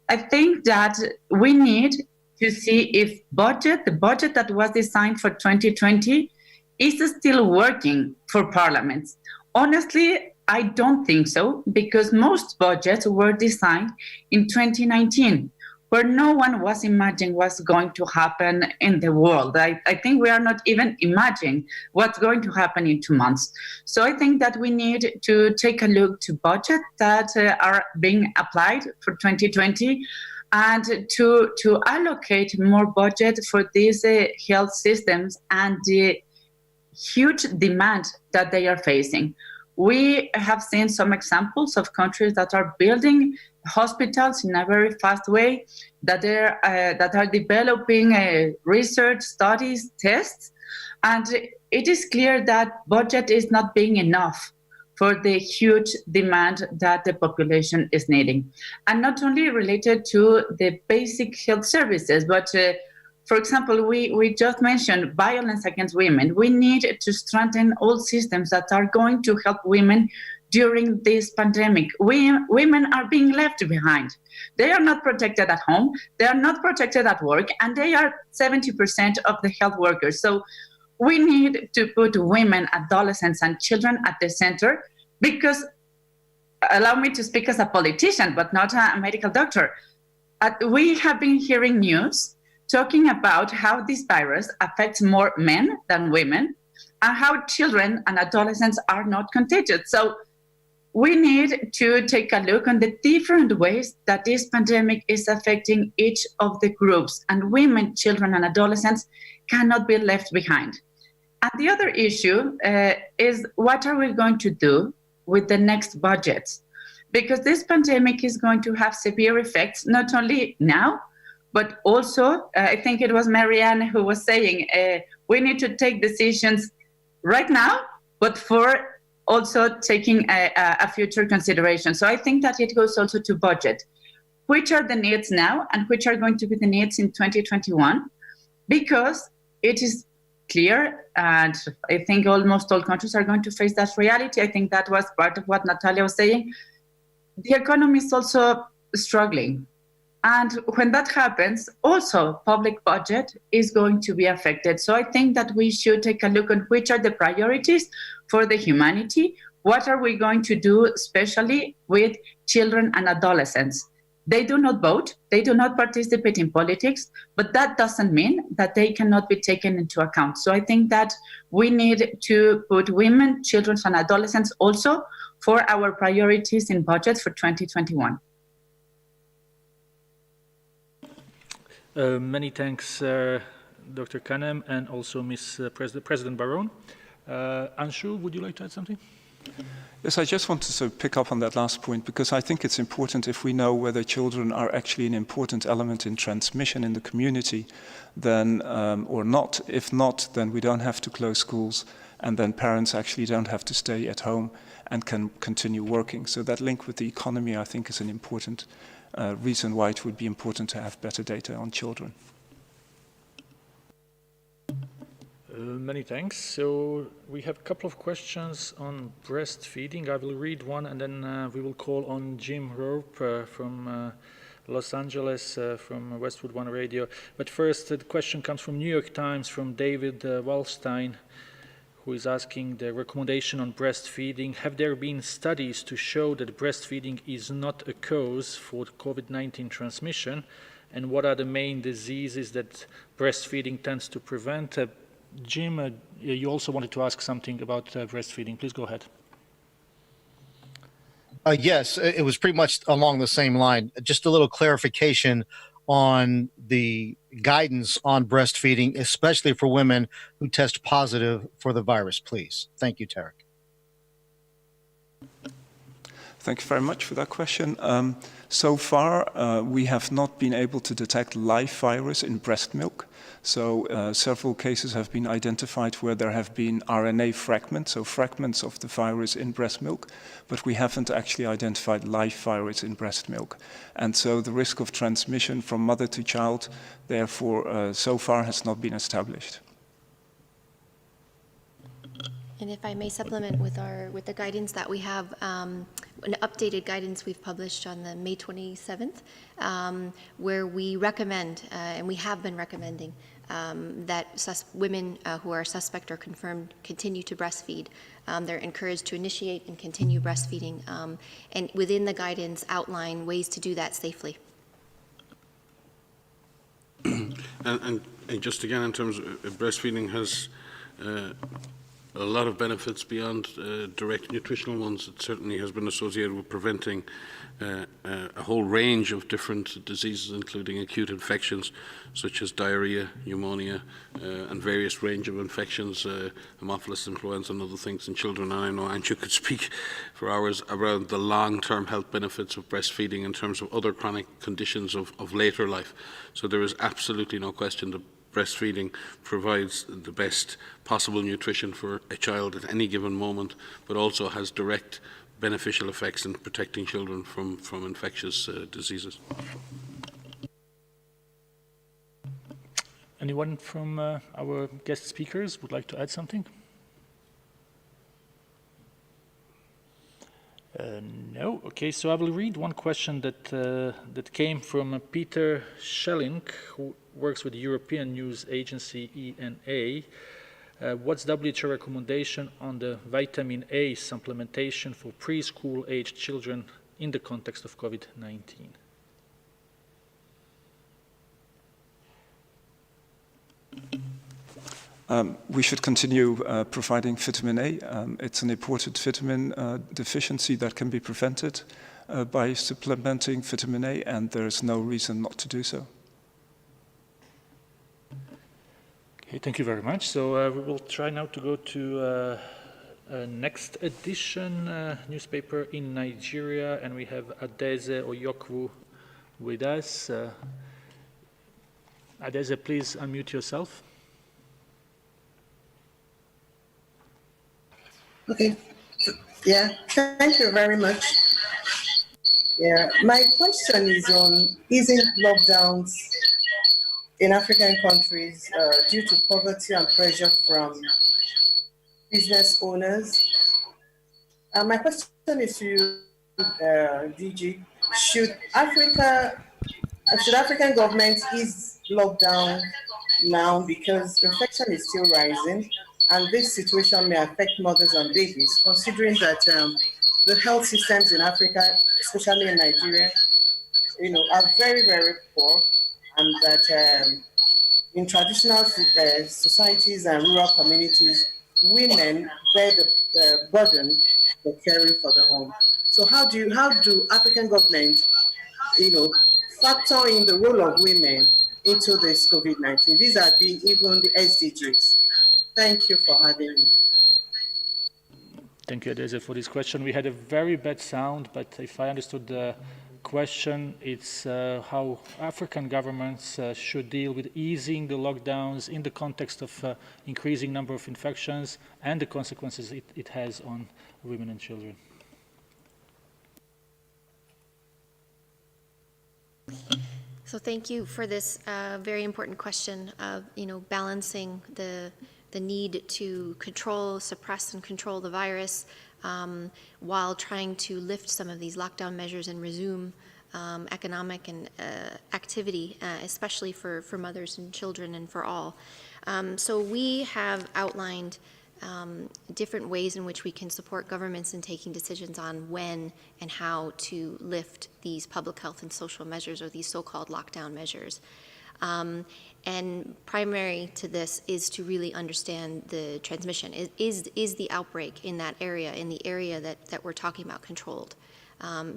I think that we need to see if the budget that was designed for 2020 is still working for parliaments. Honestly, I don't think so, because most budgets were designed in 2019. Where no one was imagining what's going to happen in the world. I think we are not even imagining what's going to happen in 2 months. So I think that we need to take a look to budgets that are being applied for 2020 and to allocate more budget for these health systems and the huge demand that they are facing. We have seen some examples of countries that are building hospitals in a very fast way, that are developing research, studies, tests, and it is clear that budget is not being enough for the huge demand that the population is needing. And not only related to the basic health services, but for example, we just mentioned violence against women. We need to strengthen all systems that are going to help women during this pandemic. Women are being left behind. They are not protected at home, they are not protected at work, and they are 70% of the health workers. So we need to put women, adolescents, and children at the center, because, allow me to speak as a politician, but not a medical doctor. We have been hearing news talking about how this virus affects more men than women, and how children and adolescents are not contagious. So we need to take a look on the different ways that this pandemic is affecting each of the groups, and women, children, and adolescents cannot be left behind. And the other issue is, what are we going to do with the next budgets? Because this pandemic is going to have severe effects, not only now, but also, I think it was Marianne who was saying, we need to take decisions right now, but for also taking a future consideration. So I think that it goes also to budget. Which are the needs now, and which are going to be the needs in 2021? Because it is clear, and I think almost all countries are going to face that reality. I think that was part of what Natalia was saying. The economy is also struggling. And when that happens, also public budget is going to be affected. So I think that we should take a look at which are the priorities for the humanity. What are we going to do, especially with children and adolescents? They do not vote, they do not participate in politics, but that doesn't mean that they cannot be taken into account. So I think that we need to put women, children, and adolescents also for our priorities in budget for 2021. Many thanks, Dr. Kanem, and also Ms. President Barone. Anshu, would you like to add something? Yes, I just wanted to pick up on that last point, because I think it's important, if we know whether children are actually an important element in transmission in the community, then or not. If not, then we don't have to close schools, and then parents actually don't have to stay at home and can continue working. So that link with the economy, I think, is an important reason why it would be important to have better data on children. Many thanks. So we have a couple of questions on breastfeeding. I will read one, and then we will call on Jim Rope from Los Angeles, from Westwood One Radio. But first, the question comes from New York Times, from David Wallstein, who is asking the recommendation on breastfeeding. Have there been studies to show that breastfeeding is not a cause for COVID-19 transmission? And what are the main diseases that breastfeeding tends to prevent? Jim, you also wanted to ask something about breastfeeding. Please go ahead. Yes, it was pretty much along the same line. Just a little clarification on the guidance on breastfeeding, especially for women who test positive for the virus, please. Thank you, Tarek. Thank you very much for that question. So far, we have not been able to detect live virus in breast milk. So several cases have been identified where there have been RNA fragments, so fragments of the virus in breast milk, but we haven't actually identified live virus in breast milk. And so the risk of transmission from mother to child, therefore, so far has not been established. And if I may supplement with the guidance that we have, an updated guidance we've published on the May 27th, where we recommend, and we have been recommending, that women who are suspect or confirmed continue to breastfeed. They're encouraged to initiate and continue breastfeeding, and within the guidance outline ways to do that safely. And just again, in terms of breastfeeding has a lot of benefits beyond direct nutritional ones. It certainly has been associated with preventing a whole range of different diseases, including acute infections such as diarrhea, pneumonia, and various range of infections, Haemophilus influenza and other things in children. And I know Anshu could speak for hours around the long-term health benefits of breastfeeding in terms of other chronic conditions of later life. So there is absolutely no question that breastfeeding provides the best possible nutrition for a child at any given moment, but also has direct beneficial effects in protecting children from infectious diseases. Anyone from our guest speakers would like to add something? No. Okay, so I will read one question that came from Peter Schelling, who works with the European News Agency ENA. What's WHO recommendation on the vitamin A supplementation for preschool-aged children in the context of COVID-19? We should continue providing vitamin A. It's an important vitamin deficiency that can be prevented by supplementing vitamin A, and there's no reason not to do so. Okay, thank you very much. So we will try now to go to next edition newspaper in Nigeria, and we have Adeze Oyokwu with us. Adeze, please unmute yourself. Okay. Yeah, thank you very much. Yeah, my question is on easing lockdowns in African countries due to poverty and pressure from business owners. My question is to you, DG, should African governments ease lockdown now because infection is still rising? And this situation may affect mothers and babies, considering that the health systems in Africa, especially in Nigeria, are very, very poor, and that in traditional societies and rural communities, women bear the burden for caring for the home. So how do African governments, factor in the role of women into this COVID-19? These are even the SDGs. Thank you for having me. Thank you, Adeze, for this question. We had a very bad sound, but if I understood the question, it's how African governments should deal with easing the lockdowns in the context of increasing number of infections and the consequences it has on women and children. So thank you for this very important question of, balancing the need to suppress and control the virus while trying to lift some of these lockdown measures and resume economic and activity, especially for mothers and children and for all. So we have outlined different ways in which we can support governments in taking decisions on when and how to lift these public health and social measures, or these so-called lockdown measures. And primary to this is to really understand the transmission. Is the outbreak in that area, in the area that we're talking about, controlled?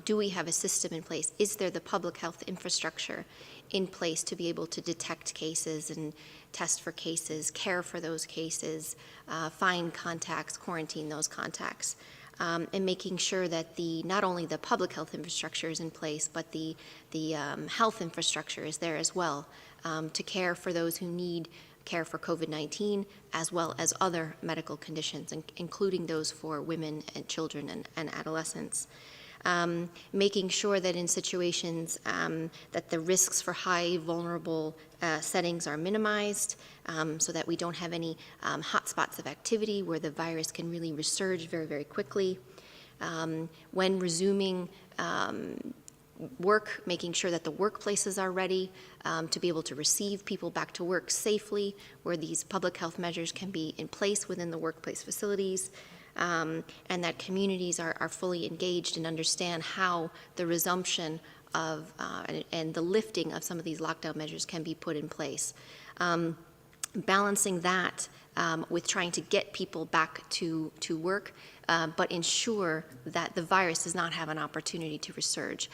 Do we have a system in place? Is there the public health infrastructure in place to be able to detect cases and test for cases, care for those cases, find contacts, quarantine those contacts? And making sure that not only the public health infrastructure is in place, but the health infrastructure is there as well, to care for those who need care for COVID-19, as well as other medical conditions, including those for women and children and adolescents. Making sure that in situations that the risks for high vulnerable settings are minimized, so that we don't have any hotspots of activity where the virus can really resurge very, very quickly. When resuming work, making sure that the workplaces are ready to be able to receive people back to work safely, where these public health measures can be in place within the workplace facilities. And that communities are fully engaged and understand how the resumption of and the lifting of some of these lockdown measures can be put in place. Balancing that with trying to get people back to work, but ensure that the virus does not have an opportunity to resurge.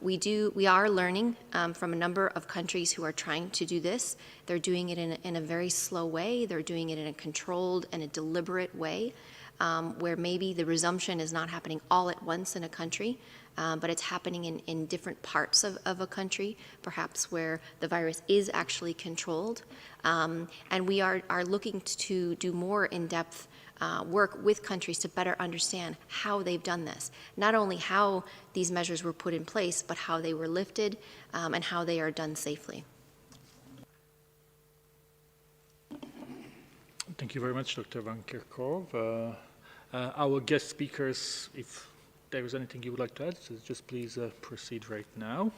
We are learning from a number of countries who are trying to do this. They're doing it in a very slow way. They're doing it in a controlled and a deliberate way, where maybe the resumption is not happening all at once in a country, but it's happening in different parts of a country, perhaps where the virus is actually controlled. And we are looking to do more in-depth work with countries to better understand how they've done this. Not only how these measures were put in place, but how they were lifted and how they are done safely. Thank you very much, Dr. Van Kerkhove. Our guest speakers, if there is anything you would like to add, so just please proceed right now.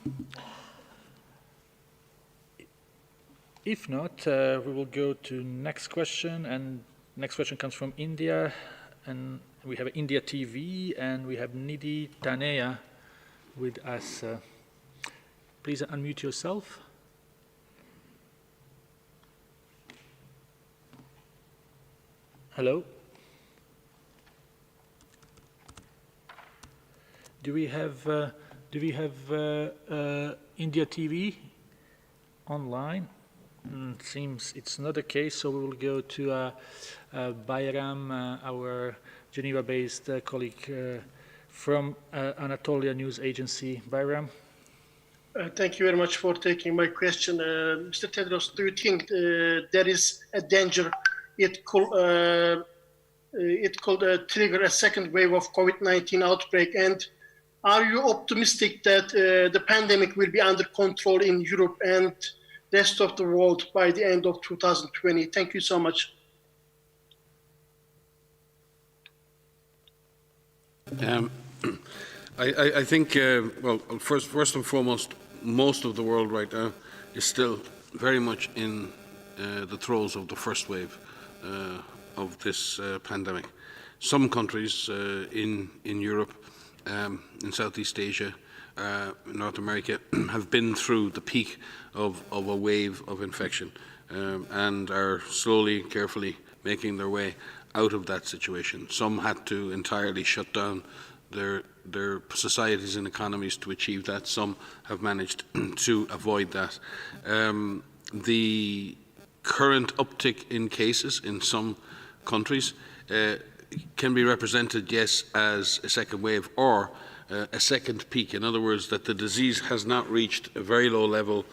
If not, we will go to next question, and next question comes from India, and we have India TV, and we have Nidhi Taneja with us. Please unmute yourself. Hello? Do we have India TV online? Seems it's not the case, so we will go to Bayram, our Geneva-based colleague from Anatolia News Agency. Bayram. Thank you very much for taking my question. Mr. Tedros, do you think there is a danger it could trigger a second wave of COVID-19 outbreak? And are you optimistic that the pandemic will be under control in Europe and the rest of the world by the end of 2020? Thank you so much. I think, well, first and foremost, most of the world right now is still very much in the throes of the first wave of this pandemic. Some countries in Europe, in Southeast Asia, North America, have been through the peak of a wave of infection and are slowly, carefully making their way out of that situation. Some had to entirely shut down their societies and economies to achieve that. Some have managed to avoid that. The current uptick in cases in some countries can be represented, yes, as a second wave or a second peak. In other words, that the disease has not reached a very low level,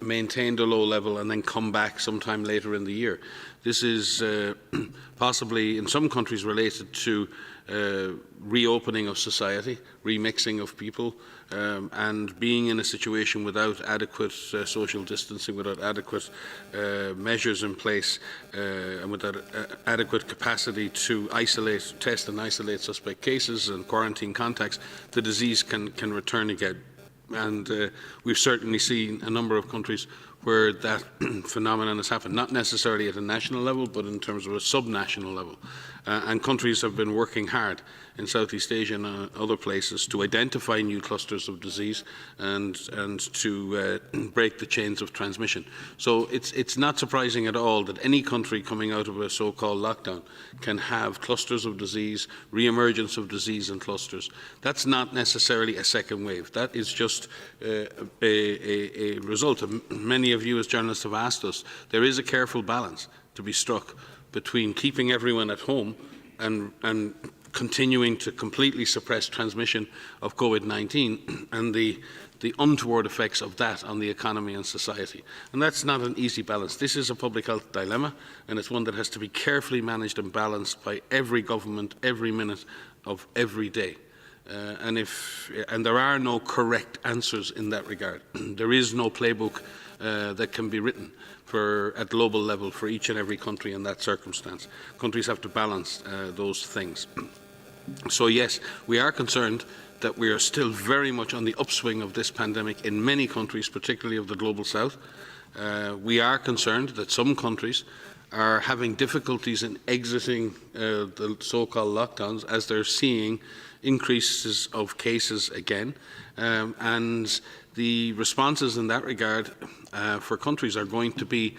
maintained a low level, and then come back sometime later in the year. This is possibly in some countries related to reopening of society, remixing of people, and being in a situation without adequate social distancing, without adequate measures in place, and without adequate capacity to isolate, test and isolate suspect cases and quarantine contacts, the disease can return again. And we've certainly seen a number of countries where that phenomenon has happened, not necessarily at a national level, but in terms of a subnational level. And countries have been working hard in Southeast Asia and other places to identify new clusters of disease and to break the chains of transmission. So it's not surprising at all that any country coming out of a so-called lockdown can have clusters of disease, re-emergence of disease in clusters. That's not necessarily a second wave. That is just a result of many of you as journalists have asked us. There is a careful balance to be struck between keeping everyone at home and continuing to completely suppress transmission of COVID-19 and the untoward effects of that on the economy and society. And that's not an easy balance. This is a public health dilemma, and it's one that has to be carefully managed and balanced by every government every minute of every day. And there are no correct answers in that regard. There is no playbook that can be written at global level for each and every country in that circumstance. Countries have to balance those things. So yes, we are concerned that we are still very much on the upswing of this pandemic in many countries, particularly of the global south. We are concerned that some countries are having difficulties in exiting the so-called lockdowns as they're seeing increases of cases again. And the responses in that regard for countries are going to be,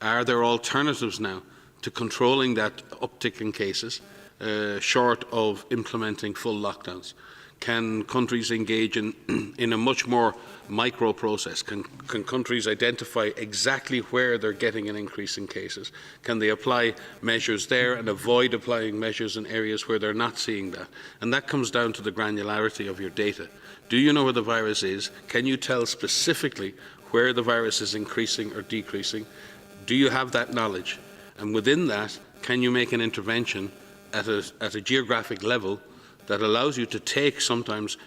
are there alternatives now to controlling that uptick in cases short of implementing full lockdowns? Can countries engage in a much more micro process? Can countries identify exactly where they're getting an increase in cases? Can they apply measures there and avoid applying measures in areas where they're not seeing that? And that comes down to the granularity of your data. Do you know where the virus is? Can you tell specifically where the virus is increasing or decreasing? Do you have that knowledge? And within that, can you make an intervention at a geographic level that allows you to take sometimes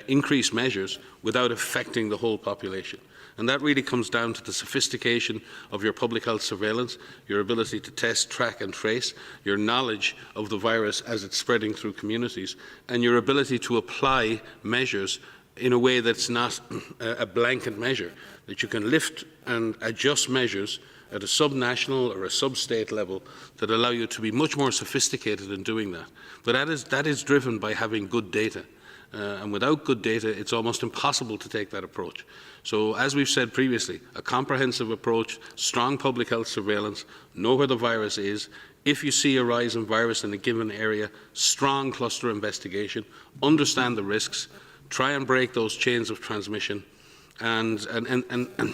increase measures without affecting the whole population. And that really comes down to the sophistication of your public health surveillance, your ability to test, track and trace, your knowledge of the virus as it's spreading through communities, and your ability to apply measures in a way that's not a blanket measure, that you can lift and adjust measures at a subnational or a sub-state level that allow you to be much more sophisticated in doing that. But that is driven by having good data. And without good data, it's almost impossible to take that approach. So, as we've said previously, a comprehensive approach, strong public health surveillance, know where the virus is. If you see a rise in virus in a given area, strong cluster investigation, understand the risks, try and break those chains of transmission. And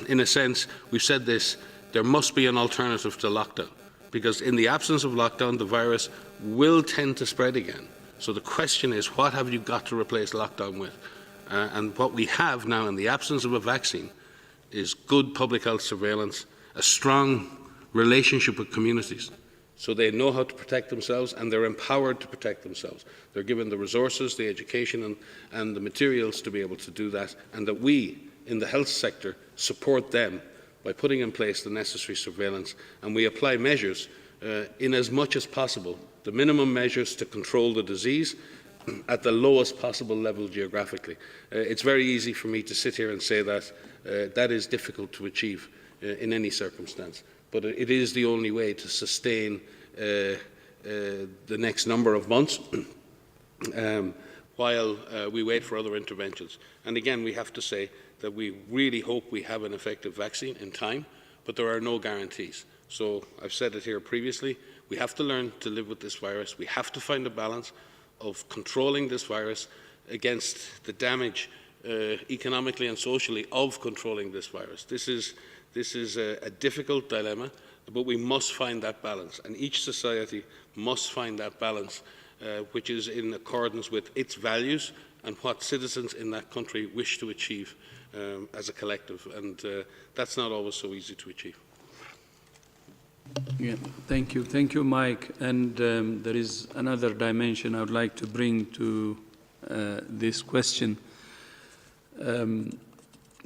in a sense, we've said this, there must be an alternative to lockdown, because in the absence of lockdown, the virus will tend to spread again. So the question is, what have you got to replace lockdown with? And what we have now in the absence of a vaccine is good public health surveillance, a strong relationship with communities, so they know how to protect themselves and they're empowered to protect themselves. They're given the resources, the education and the materials to be able to do that, and that we in the health sector support them by putting in place the necessary surveillance, and we apply measures in as much as possible, the minimum measures to control the disease at the lowest possible level geographically. It's very easy for me to sit here and say that that is difficult to achieve in any circumstance, but it is the only way to sustain the next number of months while we wait for other interventions. And again, we have to say that we really hope we have an effective vaccine in time, but there are no guarantees. So I've said it here previously, we have to learn to live with this virus. We have to find a balance of controlling this virus against the damage economically and socially of controlling this virus. This is a difficult dilemma, but we must find that balance, and each society must find that balance which is in accordance with its values and what citizens in that country wish to achieve as a collective, and that's not always so easy to achieve. Yeah, thank you, Mike. And there is another dimension I would like to bring to this question.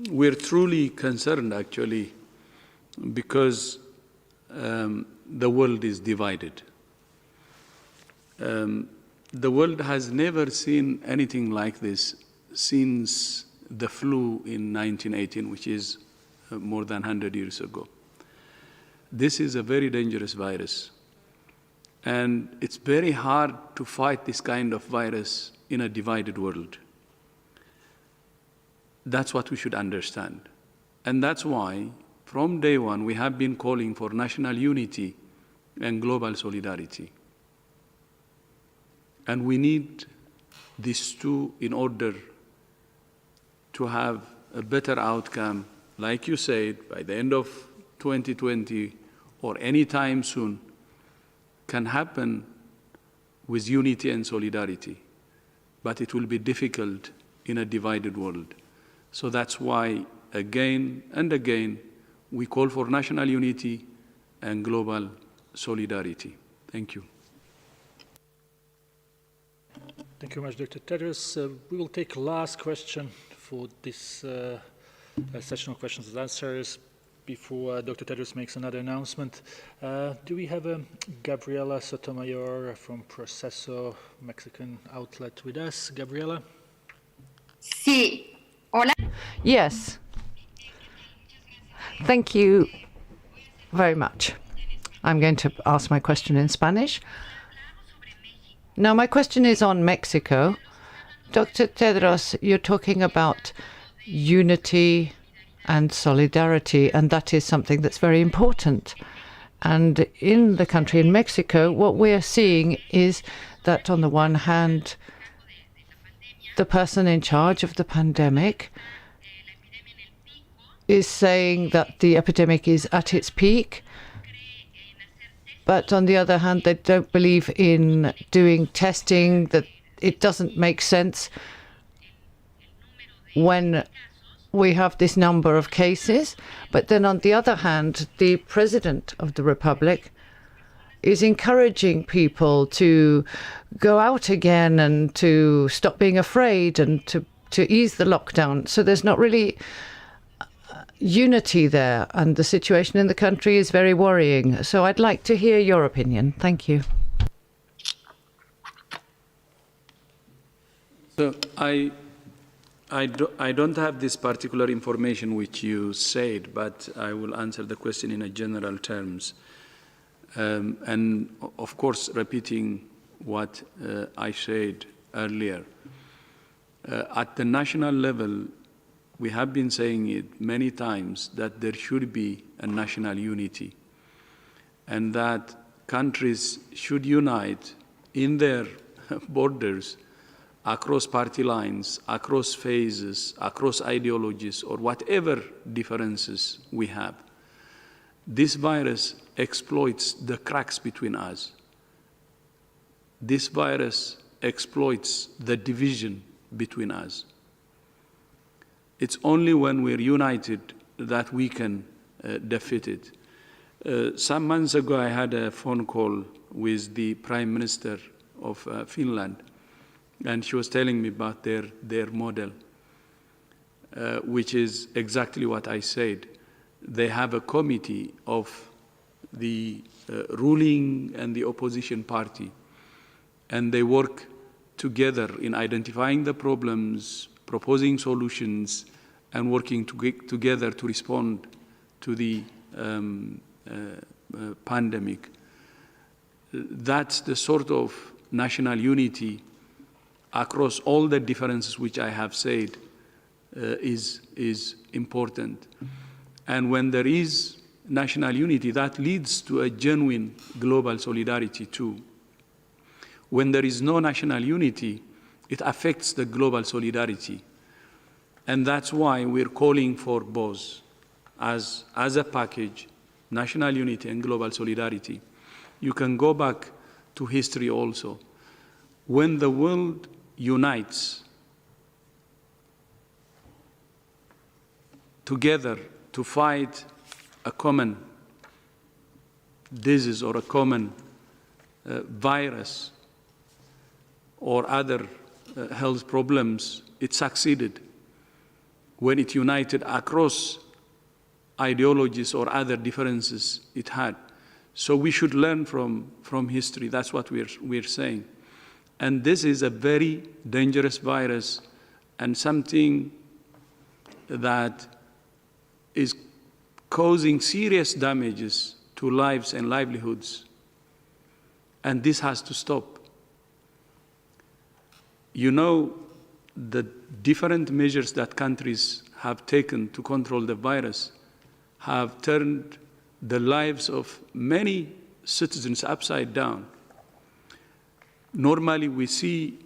We're truly concerned, actually, because the world is divided. The world has never seen anything like this since the flu in 1918, which is more than 100 years ago. This is a very dangerous virus, and it's very hard to fight this kind of virus in a divided world. That's what we should understand. And that's why, from day one, we have been calling for national unity and global solidarity. And we need these two in order to have a better outcome, like you said, by the end of 2020 or any time soon, can happen with unity and solidarity. But it will be difficult in a divided world. So that's why, again and again, we call for national unity and global solidarity. Thank you. Thank you very much, Dr. Tedros. We will take last question for this session of questions and answers before Dr. Tedros makes another announcement. Do we have Gabriela Sotomayor from Proceso Mexican outlet with us? Gabriela? Sí. Hola. Yes. Thank you very much. I'm going to ask my question in Spanish. Now, my question is on Mexico. Dr. Tedros, you're talking about unity and solidarity, and that is something that's very important. And in the country, in Mexico, what we're seeing is that on the one hand, the person in charge of the pandemic is saying that the epidemic is at its peak, but on the other hand, they don't believe in doing testing, that it doesn't make sense when we have this number of cases. But then on the other hand, the President of the Republic is encouraging people to go out again and to stop being afraid and to to ease the lockdown. So there's not really unity there, and the situation in the country is very worrying. So I'd like to hear your opinion. Thank you. So I don't have this particular information which you said, but I will answer the question in a general terms. And of course, repeating what I said earlier. At the national level, we have been saying it many times that there should be a national unity and that countries should unite in their borders across party lines, across phases, across ideologies, or whatever differences we have. This virus exploits the cracks between us. This virus exploits the division between us. It's only when we're united that we can defeat it. Some months ago, I had a phone call with the Prime Minister of Finland, and she was telling me about their model, which is exactly what I said. They have a committee of the ruling and the opposition party, and they work together in identifying the problems, proposing solutions, and working together to respond to the pandemic. That's the sort of national unity across all the differences which I have said is important. And when there is national unity, that leads to a genuine global solidarity too. When there is no national unity, it affects the global solidarity. And that's why we're calling for both as a package, national unity and global solidarity. You can go back to history also. When the world unites together to fight a common disease or a common virus or other health problems, it succeeded. When it united across ideologies or other differences it had. So we should learn from history. That's what we're saying. And this is a very dangerous virus and something that is causing serious damages to lives and livelihoods. And this has to stop. You know, the different measures that countries have taken to control the virus have turned the lives of many citizens upside down. Normally, we see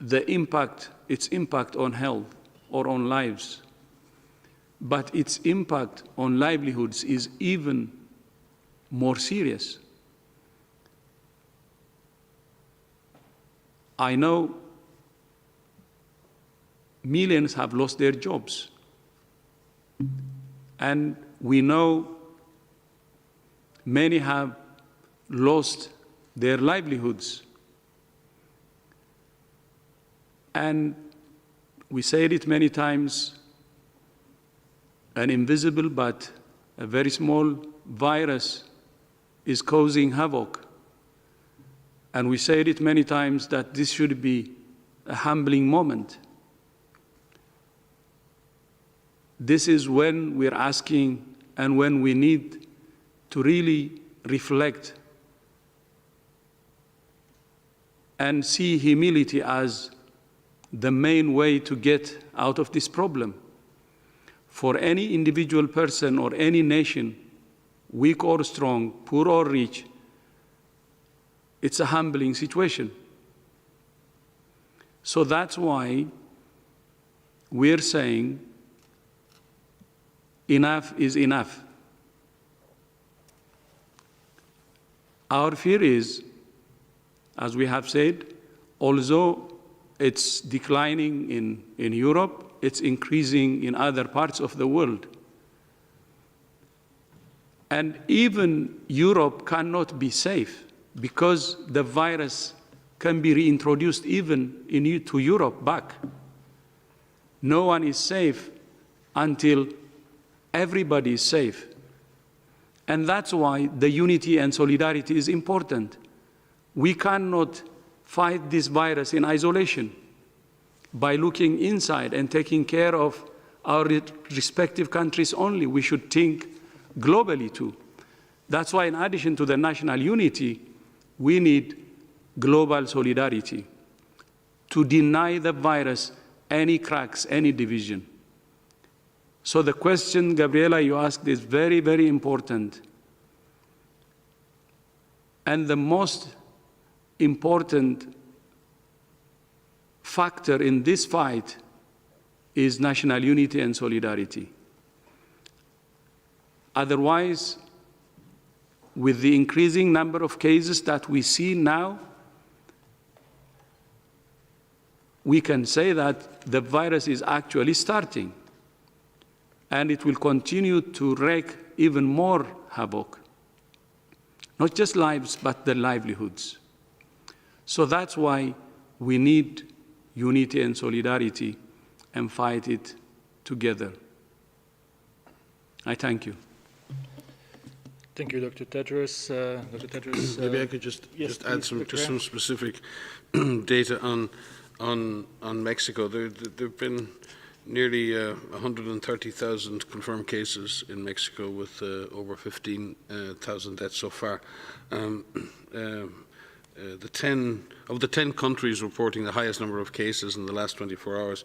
its impact on health or on lives, but its impact on livelihoods is even more serious. I know millions have lost their jobs, and we know many have lost their livelihoods. And we said it many times, an invisible but a very small virus is causing havoc. And we said it many times that this should be a humbling moment. This is when we're asking and when we need to really reflect and see humility as the main way to get out of this problem. For any individual person or any nation, weak or strong, poor or rich, it's a humbling situation. So that's why we're saying enough is enough. Our fear is, as we have said, although it's declining in Europe, it's increasing in other parts of the world. And even Europe cannot be safe because the virus can be reintroduced even to Europe back. No one is safe until everybody is safe. And that's why the unity and solidarity is important. We cannot fight this virus in isolation. By looking inside and taking care of our respective countries only, we should think globally too. That's why in addition to the national unity, we need global solidarity to deny the virus any cracks, any division. So the question, Gabriela, you asked is very, very important. And the most important factor in this fight is national unity and solidarity. Otherwise, with the increasing number of cases that we see now, we can say that the virus is actually starting, and it will continue to wreak even more havoc, not just lives, but the livelihoods. So that's why we need unity and solidarity and fight it together. I thank you. Thank you, Dr. Tedros. Dr. Tedros, maybe I could just add some specific data on Mexico. There've been nearly 130,000 confirmed cases in Mexico, with over 15,000 deaths so far. Of the 10 countries reporting the highest number of cases in the last 24 hours,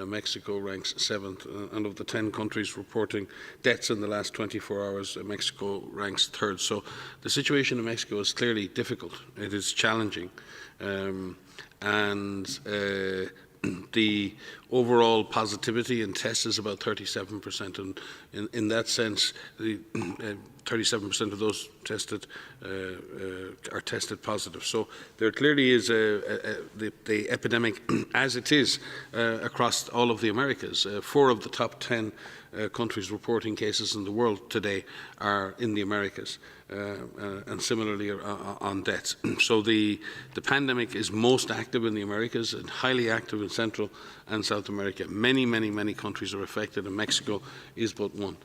Mexico ranks 7th. And of the 10 countries reporting deaths in the last 24 hours, Mexico ranks 3rd. So the situation in Mexico is clearly difficult. It is challenging. The overall positivity in tests is about 37%, and in that sense, 37% of those tested are tested positive. So there clearly is the epidemic, as it is across all of the Americas. 4 of the top 10 countries reporting cases in the world today are in the Americas, and similarly on deaths. So the pandemic is most active in the Americas and highly active in Central and South America. Many countries are affected, and Mexico is but one.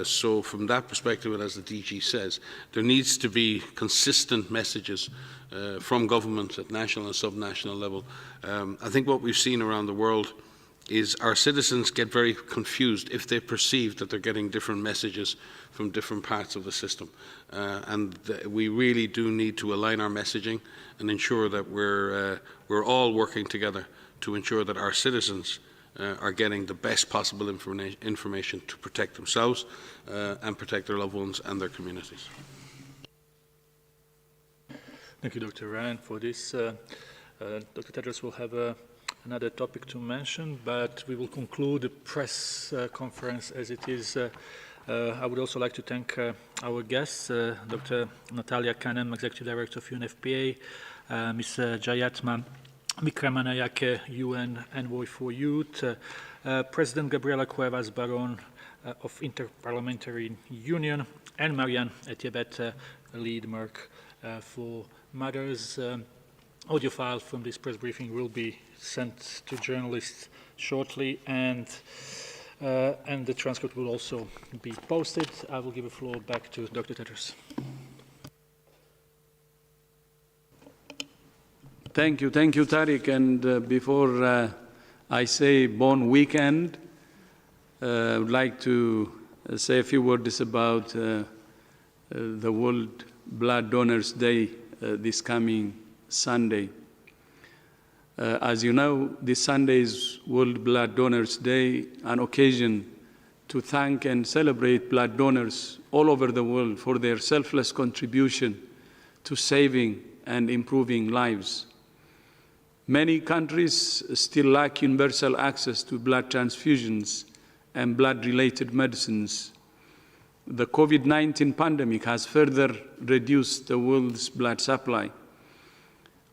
So from that perspective, and as the DG says, there needs to be consistent messages from government at national and subnational level. I think what we've seen around the world is our citizens get very confused if they perceive that they're getting different messages from different parts of the system. We really do need to align our messaging and ensure that we're all working together to ensure that our citizens are getting the best possible information to protect themselves and protect their loved ones and their communities. Thank you, Dr. Ryan, for this. Dr. Tedros will have another topic to mention, but we will conclude the press conference as it is. I would also like to thank our guests, Dr. Natalia Kanem, Executive Director of UNFPA, Ms. Jayatma Vikramanayake, UN Envoy for Youth, President Gabriela Cuevas Baron of Interparliamentary Union, and Marianne Etiebet, lead Merck for Mothers. Audio file from this press briefing will be sent to journalists shortly, and the transcript will also be posted. I will give the floor back to Dr. Tedros. Thank you, Tariq. And before I say bon weekend, I would like to say a few words about the World Blood Donors Day this coming Sunday. As you know, this Sunday is World Blood Donors Day, an occasion to thank and celebrate blood donors all over the world for their selfless contribution to saving and improving lives. Many countries still lack universal access to blood transfusions and blood-related medicines. The COVID-19 pandemic has further reduced the world's blood supply.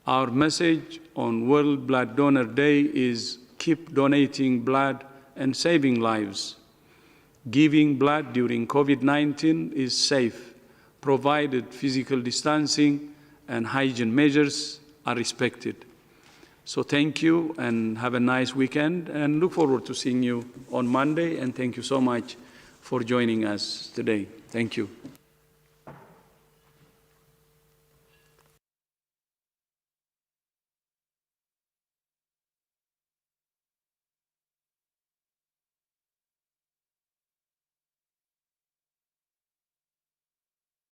Our message on World Blood Donor Day is keep donating blood and saving lives. Giving blood during COVID-19 is safe, provided physical distancing and hygiene measures are respected. So thank you and have a nice weekend, and look forward to seeing you on Monday. And thank you so much for joining us today. Thank you.